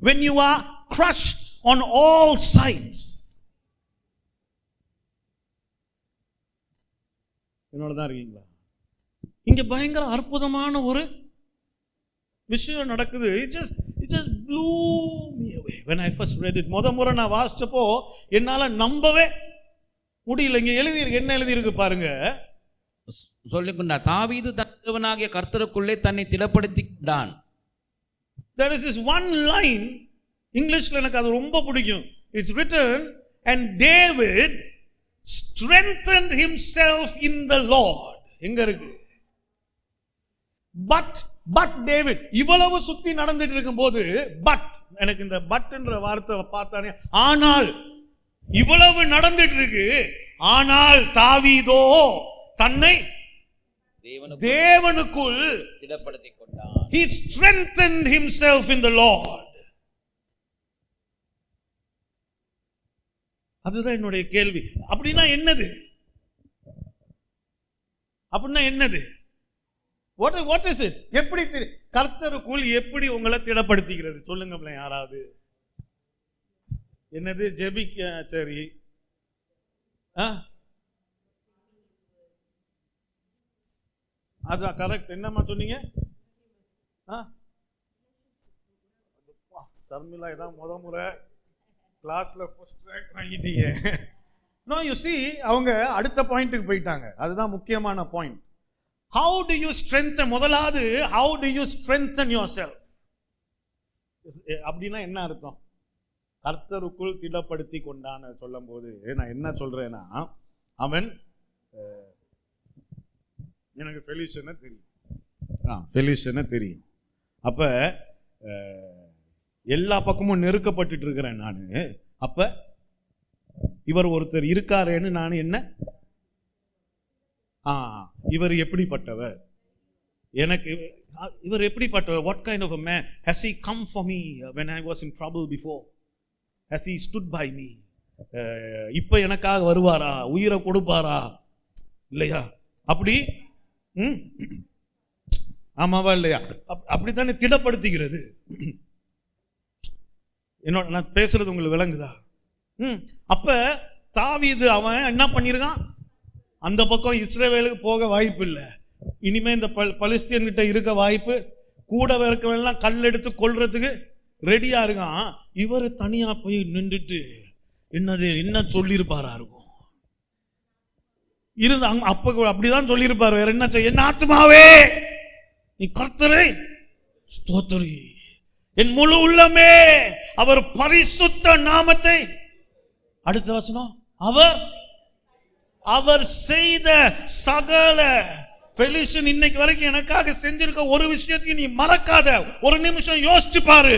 B: when you are crushed on all sides? என்னோட தான் இருக்கீங்களா? இங்க பயங்கர அற்புதமான ஒரு விஷயம் நடக்குது. it just blew me away when I first read it. முறை நான் வாசிச்சப்போ என்னால நம்பவே முடியல. இங்க என்ன எழுதி இருக்கு பாருங்க.
C: சொல்லிக்கொண்டா, தாவீது தன் தேவனாகிய கர்த்தருக்குள்ளே தன்னை திடப்படுத்திக் கொண்டான்.
B: There is this one line, இங்கிலீஷ்ல எனக்கு அது ரொம்ப பிடிக்கும். It's written, and David strengthened himself in the Lord. எங்க இருக்கு? but David, இவ்வளவு சுத்தி நடந்துட்டு இருக்கும்போது, பட் எனக்கு இந்த பட்ன்ற வார்த்தை பார்த்தானே, ஆனால் இவ்வளவு நடந்துட்டு இருக்கு, ஆனால் தாவீதோ தன்னை தேவனுக்குள்
C: திடப்படுத்திக் கொண்டான்.
B: He strengthened himself in the Lord. அதுதான் என்னுடைய கேள்வி. அப்படின்னா என்னது? What is it? எப்படி கர்த்தருக்குள் எப்படி உங்களை திடப்படுத்திக்கிறது? சொல்லுங்க யாராவது. என்னது? ஜெபிக்க. சரி, அதான் கரெக்ட். என்னம்மா சொன்னீங்க? தர்மிலா இதான் முறை கிளாஸ்ல ஃபர்ஸ்ட் ரேங்க் வாங்கிட்டீங்க. நோ, யூ see, அவங்க அடுத்த பாயிண்ட்டுக்கு போயிட்டாங்க. அதுதான் முக்கியமான point. How do you strengthen? முதலாவது, how do you strengthen yourself? அப்படின்னா என்ன அர்த்தம்? கர்த்தருக்குள் திடப்படுத்தி கொண்டான்னு சொல்லும் போது நான் என்ன சொல்றேன்னா, அவன் எனக்கு ஃபெலிஷனை தெரியும். அப்ப எல்லா பக்கமும் நெருக்கப்பட்டு இருக்கிறேன் நான். அப்ப இவர் ஒருத்தர் இருக்காரேன்னு நான் என்ன, இவர் எப்படிப்பட்டவர், எனக்கு இவர் எப்படிப்பட்டவர், what kind of a man has he come for me when I was in trouble before, has he stood by me, இப்ப எனக்காக வருவாரா, உயிரை கொடுப்பாரா, இல்லையா? அப்படி ஆமாவா இல்லையா? அப்படித்தானே திடப்படுத்துகிறது. என்னோட நான் பேசுறது உங்களுக்கு விளங்குதா? அப்ப தாவீது அவன் என்ன பண்ணிருக்கான், அந்த பக்கம் இஸ்ரவேலுக்கு போக வாய்ப்பு இல்லை, இனிமே இந்த பலிஸ்தீன் கிட்ட இருக்க வாய்ப்பு, கூட இருக்கவெல்லாம் கல் எடுத்து கொல்றதுக்கு ரெடியா இருக்கான். இவர் தனியா போய் நின்றுட்டு என்ன சொல்லியிருப்பாரா இருக்கும் இருந்து, அப்ப அப்படிதான் சொல்லியிருப்பாரு. வேற என்ன, என் ஆத்துமாவே நீ கர்த்தரை ஸ்தோத்திரி, என் முழு உள்ளமே அவர் பரிசுத்த நாமத்தை. அடுத்த வசனம், அவர் செய்த சகல பெலிஷன் இன்னைக்கு வரைக்கும் எனக்காக செஞ்சிருக்க ஒரு விஷயத்தையும் நீ மறக்காத. ஒரு நிமிஷம் யோசிச்சு பாரு.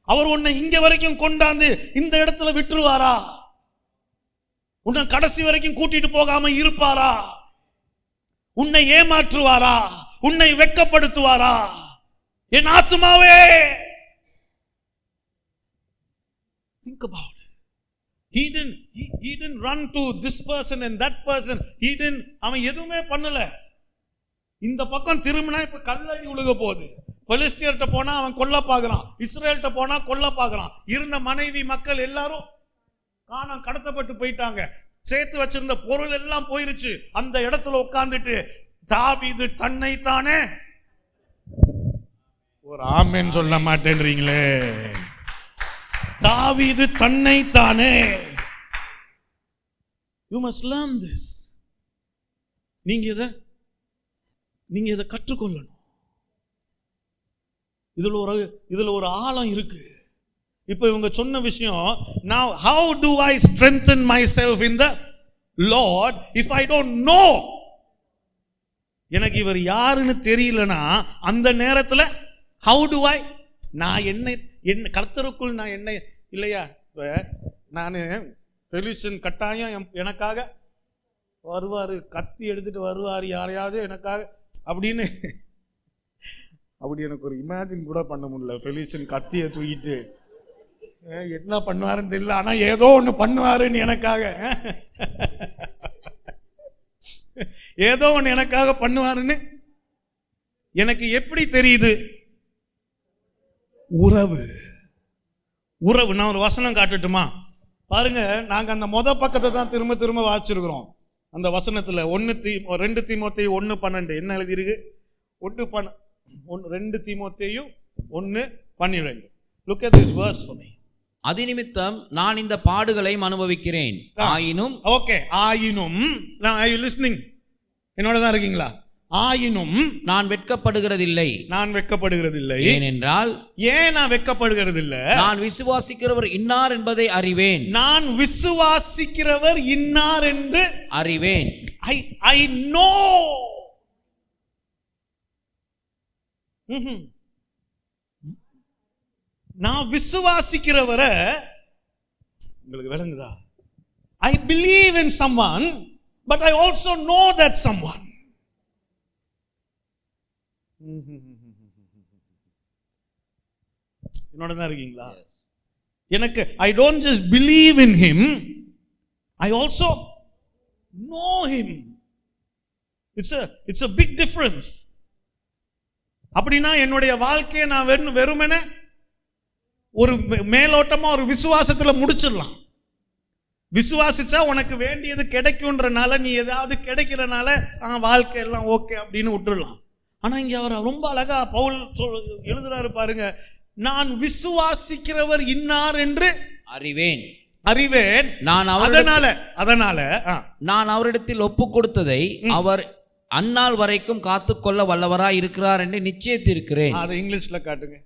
B: அவர் உன்னை இங்க வரைக்கும் கொண்டாந்து இந்த இடத்துல விட்டுருவாரா? உன்னை கடைசி வரைக்கும் கூட்டிட்டு போகாம இருப்பாரா? உன்னை ஏமாற்றுவாரா? உன்னை வெட்கப்படுத்துவாரா? என் ஆத்துமாவே, think about it. He didn't run to this person and that person. அவன் எதுவுமே பண்ணல. இந்த பக்கம் திரும்பினா இப்ப கல்லடி உழுக போகுது. பலிஸ்தீன்கிட்ட போனா அவன் கொல்ல பாக்குறான், இஸ்ரேல்கிட்ட போனா கொல்ல பாக்குறான். இருந்த மனைவி மக்கள் எல்லாரும் காணாம கடத்தப்பட்டு போயிட்டாங்க. சேர்த்து வச்சிருந்த பொருள் எல்லாம் போயிருச்சு. அந்த இடத்துல உட்கார்ந்துட்டு தாவீது தன்னைத்தானே, ஒரு ஆமென் சொல்ல மாட்டேன்றீங்களே, தாவீது தன்னைத்தானே. You must learn this. நீங்க இதை கற்றுக்கொள்ளணும். இதுல ஒரு ஆழம் இருக்கு. இப்ப இவங்க சொன்ன விஷயம், now how do I strengthen myself in the Lord if I don't know? எனக்கு இவர் யாருன்னு தெரியலனா அந்த நேரத்துல how do I, நான் என்ன கர்த்தருக்குள் நான் என்ன, இல்லையா? நான் டெலிவிஷன் கட்டாயம் எனக்காக வருவார், கத்தி எடுத்துட்டு வருவார் யாரையாவது எனக்காக அப்படின்னு. அப்படி எனக்கு ஒரு இமேஜின் கூட பண்ண முடியல. டெலிவிஷன் கத்தியை தூக்கிட்டு என்ன பண்ணுவாருன்னு தெரியல, ஆனா ஏதோ ஒண்ணு பண்ணுவாருன்னு எனக்காக, ஏதோ ஒண்ணு எனக்காக பண்ணுவாருன்னு எனக்கு எப்படி தெரியுது? உறவு. உறவு. நான் ஒரு வசனம் காட்டட்டுமா? பாருங்க, நாங்க அந்த பக்கத்தை தான் திரும்ப திரும்ப வாசிச்சிருக்கிறோம். அந்த வசனத்துல 2 தீமோத்தேயு 1:12 என்ன எழுதியிருக்கு? 2 தீமோத்தேயு 1:12. Look at this verse for me.
C: அதிநிமித்தம் நான் இந்த பாடுகளையும் அனுபவிக்கிறேன். ஆயினும்,
B: ஓகே, ஆயினும், are you listening? என்னோட தான் இருக்கீங்களா? ஆயினும்
C: நான் வெட்கப்படுகிறதில்லை.
B: நான் வெட்கப்படுகிறதில்லை.
C: ஏனென்றால்,
B: ஏன் நான் வெட்கப்படுகிறதில்லை?
C: நான் விசுவாசிக்கிறவர் இன்னார் என்பதை அறிவேன்.
B: நான் விசுவாசிக்கிறவர் இன்னார் என்று
C: அறிவேன்.
B: I know. நான் விசுவாசிக்கிறவரை, உங்களுக்கு விளங்குதா? I believe in someone, but I also know that someone. என்னோட தான் இருக்கீங்களா? எனக்கு I don't just believe in him, I also know him. It's a big difference. அப்படின்னா என்னுடைய வாழ்க்கையை நான் வெறுமனே ஒரு மேலோட்டமா ஒரு விசுவாசத்துல முடிச்சிடலாம். விசுவாசிச்சா உனக்கு வேண்டியது கிடைக்கும்ன்றனால, நீ ஏதாவது கிடைக்கிறனால வாழ்க்கை எல்லாம் ஓகே அப்படின்னு விட்டுடலாம். ஆனா இங்க அவர் ரொம்ப அழகா பவுல் எழுதுறாரு பாருங்க, நான் விசுவாசிக்கிறவர் இன்னார் என்று அறிவேன். அதனால
C: நான் அவரிடத்தில் ஒப்பு கொடுத்ததை அவர் அந்நாள் வரைக்கும் காத்துக்கொள்ள வல்லவராய் இருக்கிறார் என்று நிச்சயித்திருக்கிறேன்.
B: அது இங்கிலீஷ்ல காட்டுங்க.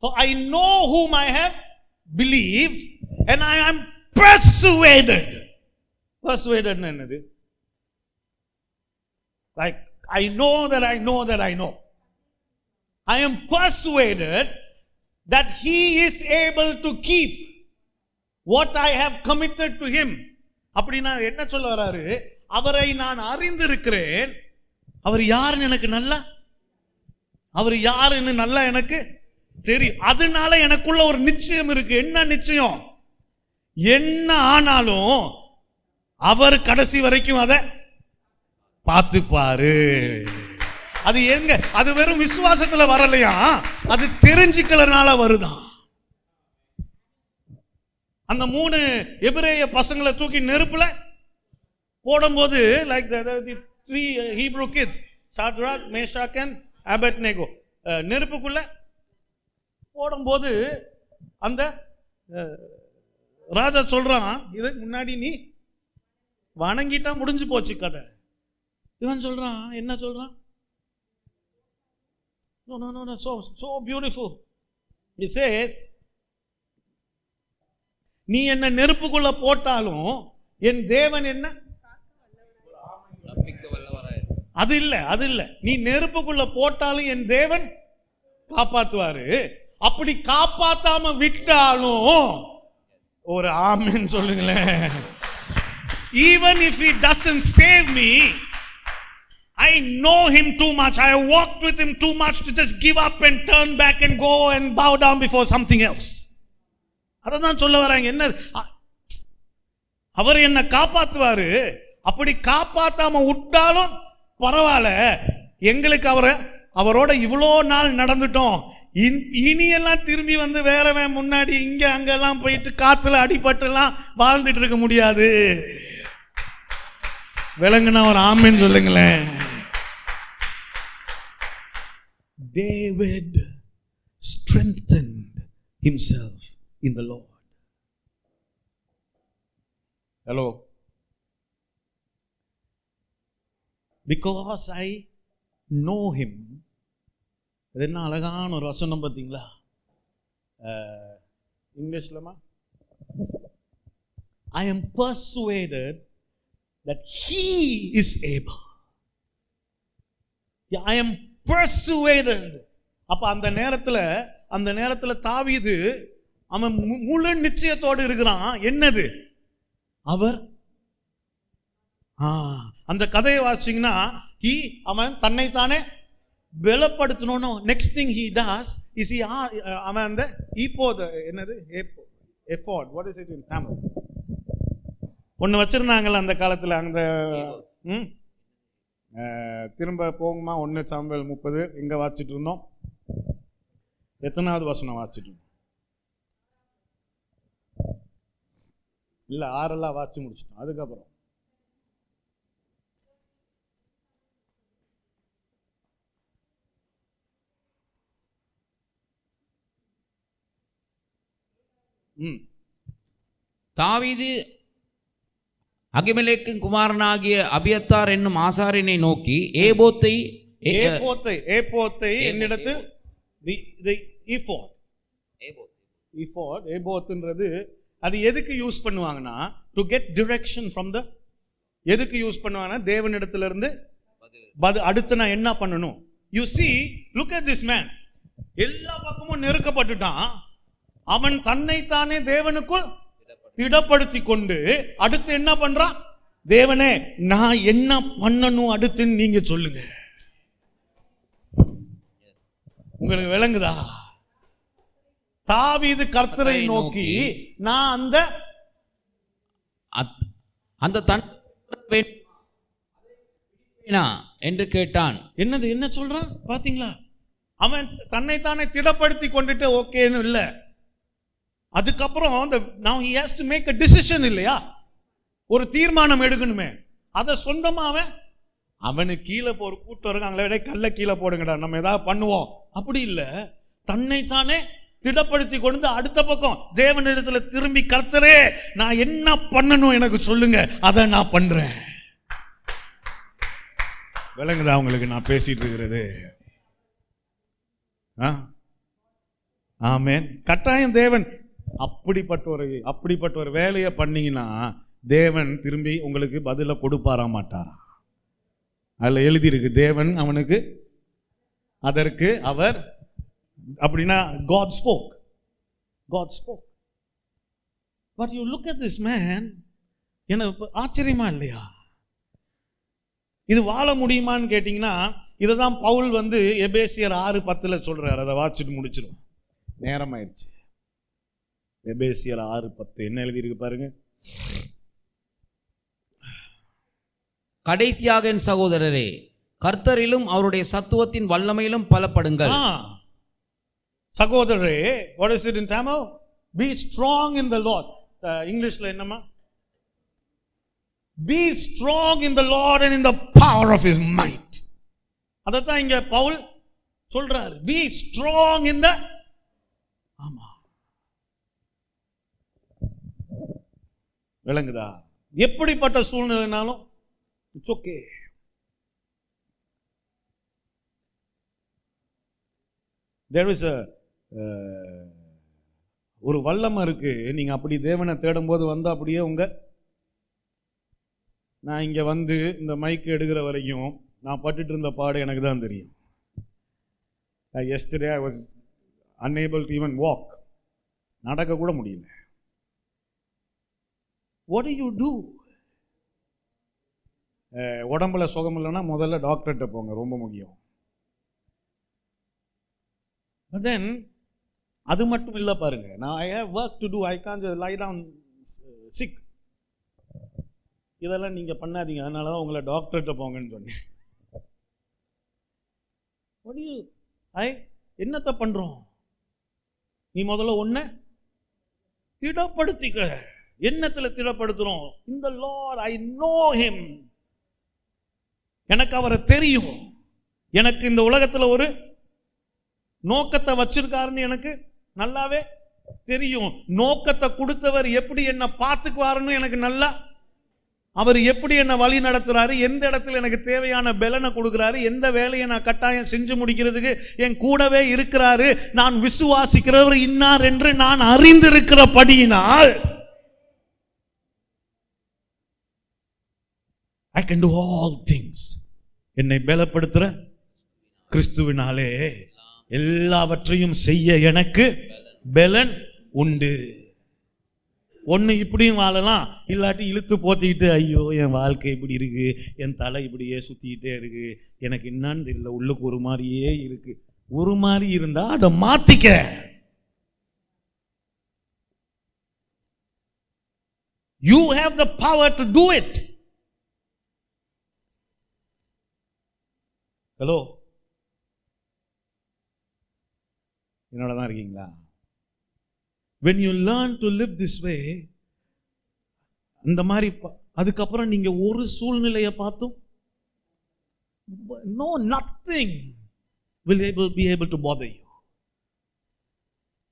B: For I know whom I have believed and I am persuaded. Persuaded என்னது? Like I know that I know that I know. I am persuaded that he is able to keep what I have committed to him. அப்படினா என்ன சொல்ல வராரு? அவரை நான் அறிந்திருக்கிறேன். அவர் யாருன்னு எனக்கு நல்லா, அவர் யாருன்னு நல்லா எனக்கு தெரியும். அதனால எனக்குள்ள ஒரு நிச்சயம் இருக்கு. என்ன நிச்சயம்? என்ன ஆனாலும் அவர் கடைசி வரைக்கும் அதை பார்த்துப்பாரு. அது எங்க? அது வெறும் விசுவாசத்துல வரலையா, அது தெரிஞ்சுக்கலனால வருதான். அந்த 3 எபிரேய பசங்களை தூக்கி நெருப்புல போடும்போது, like the 3 Hebrew kids, Shadrach, Meshach and Abednego, நெருப்புக்குள்ள போடும்போது அந்த ராஜா சொல்றான், இதுக்கு முன்னாடி நீ வணங்கிட்டா முடிஞ்சு போச்சு கதை. இவன் சொல்றான், என்ன சொல்றான்? No, so beautiful. He says, நீ என்ன நெருப்புக்குள்ள போட்டாலும் என் தேவன் என்ன? அது இல்ல, நீ நெருப்புக்குள்ள போட்டாலும் என் தேவன் காப்பாத்துவாரு. அப்படி காப்பாத்தாம விட்டாலும் ஒரு ஆமென் சொல்லுங்களேன். Even if he doesn't save me, I know him too much, I have walked with him too much to just give up and turn back and go and bow down before something else. அதான் சொல்ல வராங்க. என்ன? அவர் என்ன காப்பாத்துவாரு. அப்படி காப்பாத்தாம விட்டாலும் பரவாயில்ல, எங்களுக்கு அவரோட இவ்வளோ நாள் நடந்துட்டோம், இனி எல்லாம் திரும்பி வந்து வேறவன் முன்னாடி இங்க அங்கெல்லாம் போயிட்டு காத்துல அடிபட்டு எல்லாம் வாழ்ந்துட்டு இருக்க முடியாது. விளங்குனா ஒரு ஆமென் சொல்லுங்களேன். David strengthened himself in the Lord. Hello. Because I know him. இது என்ன அழகான ஒரு வசனம் பார்த்தீங்களா? இங்கிலீஷ்லமா, I am persuaded that he is able. I am persuaded. அப்ப அந்த நேரத்துல அந்த நேரத்துல தாவீது அவன் முழு நிச்சயத்தோடு இருக்கிறான். என்னது? அவர் அந்த கதையை வாசிச்சீங்கன்னா அவன் தன்னைத்தானே பலப்படுத்தணும். Next thing he does is அவன் அந்த என்னது effort, what is it in Tamil? ஒன்னு வச்சிருந்தாங்கல்ல அந்த காலத்துல. அந்த திரும்ப போகுமா 1 சாமுவேல் 30 எங்க வாசிச்சுட்டு இருந்தோம்? எத்தனாவது வசனம் வாசிச்சுட்டு இருந்தோம்? இல்ல 6 வாசிச்சு முடிச்சிட்டோம். அதுக்கப்புறம்
C: தாவீது அகிமெலேக்கின் குமாரனாகிய அபியத்தார் என்னும் ஆசாரியனை நோக்கி ஏபோத்தை
B: என்னிடத்தில் ஏபோத்ன்றது அது எதுக்கு யூஸ் பண்ணுவாங்கன்னா, to get direction from the, எதுக்கு யூஸ் பண்ணுவாங்கன்னா தேவனிடத்துல இருந்து அடுத்து நான் என்ன பண்ணணும். You see, look at this man, எல்லா பக்கமும் நெருக்கப்பட்டுட்டான். அவன் தன்னைத்தானே தேவனுக்குள் திடப்படுத்தி கொண்டு அடுத்து என்ன பண்றான்? தேவனே நான் என்ன பண்ணணும் அடுத்துன்னு நீங்க சொல்லுங்க. உங்களுக்கு விளங்குதா? தாவீது கர்த்தரை நோக்கி நான் அந்த
C: என்று கேட்டான்.
B: என்னது என்ன சொல்றான் பாத்தீங்களா? அவன் தன்னைத்தானே திடப்படுத்தி கொண்டுட்டு ஓகேன்னு இல்ல. அதுக்கப்புறம் now he has to make a decision இல்லையா? ஒரு தீர்மானம் எடுக்கணுமே. அதை சொந்தமா அவனுக்கு கீழே போற கூட்டம் இருக்காங்களே, கல்ல கீழே போடுங்கடா நம்ம ஏதாவது பண்ணுவோம், அப்படி இல்ல. தன்னைத்தானே திடப்படுத்தி கொண்டு அடுத்த பக்கம் தேவனிடத்துல திரும்பி கர்த்தரே நான் என்ன பண்ணணும் எனக்கு சொல்லுங்க, அதை நான் பண்றேன். விளங்குதா உங்களுக்கு நான் பேசிட்டு இருக்கிறது? ஆமென். கட்டாயம் தேவன் அப்படிப்பட்ட ஒரு வேலையை பண்ணீங்கன்னா தேவன் திரும்பி உங்களுக்கு பதில கொடுப்பாரா மாட்டாரா? அதுல எழுதி இருக்கு, தேவன் அவனுக்கு அதற்கு அவர் அப்படின்னா God spoke. But you look at this man, என்ன ஆச்சரியமா இல்லையா? இது வாழ முடியுமான்னு கேட்டீங்கன்னா இதைதான் பவுல் எபேசியர் 6:10 சொல்றாரு. அதை வாசிச்சுட்டு முடிச்சிடும், நேரம் ஆயிடுச்சு. எபேசியர் 6:10 என்ன எழுதி இருக்கு பாருங்க.
C: கடைசியாக என் சகோதரரே, கர்த்தரிலும் அவருடைய சத்துவத்தின் வல்லமையிலும் பலப்படுங்கள்.
B: சகோதரரே, what is it in Tamil? Be strong in the Lord. இங்கிலீஷ்ல என்னமா? Be strong in the Lord and in the power of his might. அதத்தான் இங்க பவுல் சொல்றாரு. Be strong in the, ஆமா, விளங்குதா? எப்படிப்பட்ட சூழ்நிலைனாலும் இட்ஸ் ஓகே. There is ஒரு வல்லமை இருக்கு. நீங்க அப்படி தேவனை தேடும் போது அப்படியே நான் இங்க இந்த மைக் எடுக்கிற வரைக்கும் நான் பட்டுட்டு இருந்த பாடு எனக்கு தான் தெரியும். Yesterday I was unable to even walk. நடக்க கூட முடியல. What do you do? உடம்புல சுகம் இல்லைன்னா முதல்ல டாக்டர்கிட்ட போங்க, ரொம்ப முக்கியம். But then அது மட்டும் இல்லை பாருங்க. நான் I have work to do. I can't just lie down sick. இதெல்லாம் நீங்க பண்ணாதீங்க. அதனால தான் உங்களை டாக்டர்கிட்ட போங்கன்னு சொன்னேன். What do you என்னத்தை பண்றோம்? நீ முதல்ல ஒன்ன திடப்படுத்திக்க. என்னத்துல திடப்படுத்துறோம்? இந்த Lord, I know him. எனக்கு அவரை தெரியும். எனக்கு இந்த உலகத்துல ஒரு நோக்கத்தை வச்சிருக்காருன்னு எனக்கு நல்லாவே தெரியும். நோக்கத்தை கொடுத்தவர் எப்படி என்ன பார்த்துக்குவாருன்னு எனக்கு நல்லா, அவர் எப்படி என்ன வழி நடத்துறாரு, எந்த இடத்துல எனக்கு தேவையான பலனை கொடுக்கிறாரு, எந்த வேலையை நான் கட்டாயம் செஞ்சு முடிக்கிறதுக்கு என் கூடவே இருக்கிறாரு. நான் விசுவாசிக்கிறவர் இன்னார் என்று நான் அறிந்திருக்கிறபடியினால் I can do all things. என்னை பலப்படுத்துற கிறிஸ்துவினாலே எல்லாவற்றையும் செய்ய எனக்கு பலன் உண்டு. ஒன்று இப்படியும் வாழலாம், இல்லாட்டி இழுத்து போத்திக்கிட்டு ஐயோ என் வாழ்க்கை இப்படி இருக்கு, என் தலை இப்படியே சுத்திக்கிட்டே இருக்கு, எனக்கு என்னன்னு தெரியல, உள்ளுக்கு ஒரு மாதிரியே இருக்கு. ஒரு மாதிரி இருந்தா அதை மாத்திக்க. You have the power to do it. Hello, என்னோட தான் இருக்கீங்களா? When you learn to live this way, அந்த மாதிரி அதுக்கப்புறம் நீங்க ஒரு சூழ்நிலையை பார்த்தும் nothing will be able to bother you.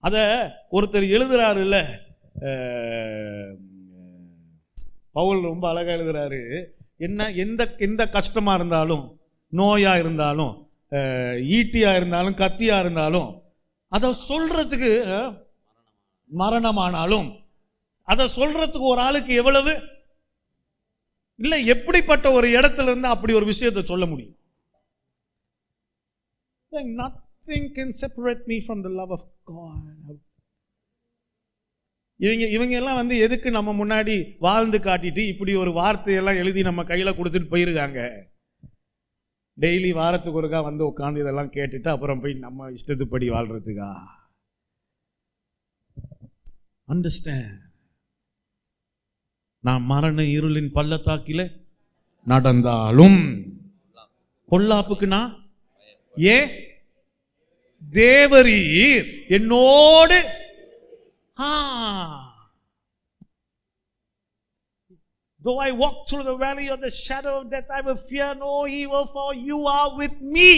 B: அத ஒருத்தர் எழுதுறாரு இல்ல, பவுல் ரொம்ப அழகா எழுதுறாரு. என்ன எந்த கஷ்டமா இருந்தாலும், நோயா இருந்தாலும், ஈட்டியா இருந்தாலும், கத்தியா இருந்தாலும், அதை சொல்றதுக்கு மரணமானாலும் அதை சொல்றதுக்கு ஒரு ஆளுக்கு எவ்வளவு இல்ல, எப்படிப்பட்ட ஒரு இடத்துல இருந்து அப்படி ஒரு விஷயத்தை சொல்ல முடியும்? Nothing can separate me from the love of God. இவங்க எல்லாம் எதுக்கு நம்ம முன்னாடி வாழ்ந்து காட்டிட்டு இப்படி ஒரு வார்த்தையெல்லாம் எழுதி நம்ம கையில கொடுத்துட்டு போயிருக்காங்க. டெய்லி வாரத்துக்கு ஒருக்கா உட்காந்து இதெல்லாம் கேட்டுட்டு அப்புறம் போய் நம்ம இஷ்டத்துப்படி வாழ்றதுக்கா? அண்டர்ஸ்டாண்ட். நான் மரண இருளின் பள்ளத்தாக்கில நடந்தாலும் பொல்லாப்புக்கு நான் தேவரீர் என்னோடு. Though I walk through the valley of the shadow of death, I will fear no evil, for you are with me.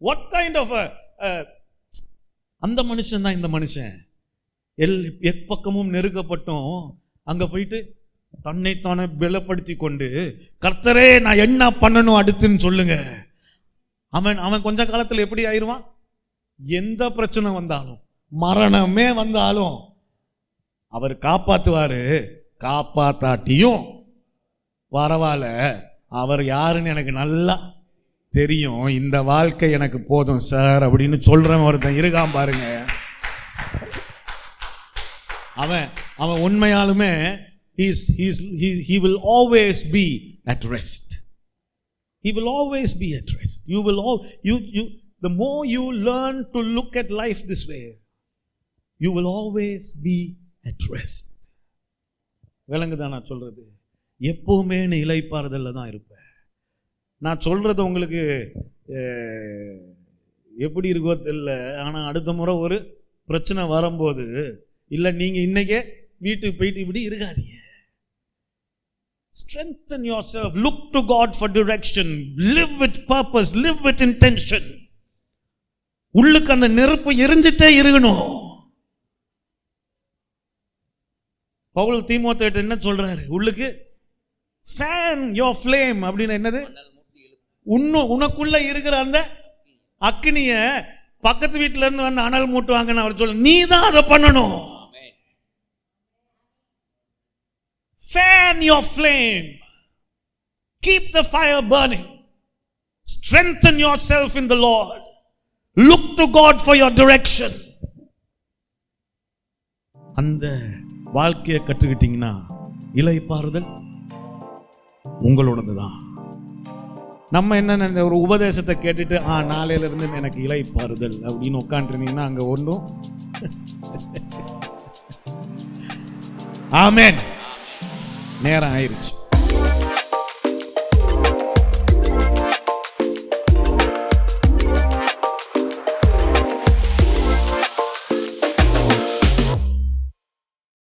B: What kind of அந்த மனுஷன் தான் இந்த மனுஷன். எப்பக்கமும் நெருக்கப்பட்டும் அங்க போயிட்டு தன்னைத்தானே பலப்படுத்தி கொண்டு, கர்த்தரே நான் என்ன பண்ணணும் அடுத்துன்னு சொல்லுங்க. அவன் கொஞ்ச காலத்துல எப்படி ஆயிருவான்? எந்த பிரச்சனை வந்தாலும், மரணமே வந்தாலும் அவர் காப்பாத்துவாரு. காப்பாத்தாட்டியும் பரவாயில்ல, அவர் யாருன்னு எனக்கு நல்லா தெரியும், இந்த வாழ்க்கை எனக்கு போதும் சார் அப்படின்னு சொல்றவன் ஒருத்தன் இருக்கான் பாருங்க. அவன் உண்மையாலுமே he will always be at rest. He will always be at rest. The more you learn to look at life this way, you will always be at rest. விளங்குதான் நான் சொல்றது? எப்பவுமே நீ இளைப்பாறுதல்ல தான் இருப்ப. நான் சொல்றது உங்களுக்கு எப்படி இருக்கோ தெரியல, ஆனா அடுத்த முறை ஒரு பிரச்சனை வரும்போது இல்ல நீங்க இன்னைக்கே வீட்டுக்கு போயிட்டு இப்படி இருக்காதீங்க. Strengthen yourself, look to God for direction, live with purpose, live with intention. உள்ளுக்கு அந்த நெருப்பு எரிஞ்சிட்டே இருக்கணும். பவுல் தீமோத்தேயுக்கு என்ன சொல்றாரு? உள்ளுக்கு fan your flame அப்படின்னு என்னது? உனக்குள்ள இருக்கிற அந்த அக்னிய பக்கத்து வீட்டுல இருந்து வந்து அனல் மூட்டுவாங்கன்னு அவர் சொல்ல, நீ தான் அதை பண்ணணும். Fan your flame, keep the fire burning, strengthen yourself in the Lord, look to God for your direction. அந்த வாழ்க்கையை கற்றுக்கிட்டீங்கன்னா இளைப்பாறுதல் உங்களோடது தான். நம்ம என்ன ஒரு உபதேசத்தை கேட்டுட்டு நாளையில இருந்து எனக்கு இளைப்பாறுதல் அப்படின்னு உட்காந்துருந்தீங்கன்னா அங்க ஒன்றும். ஆமென். நேரம் ஆயிருச்சு.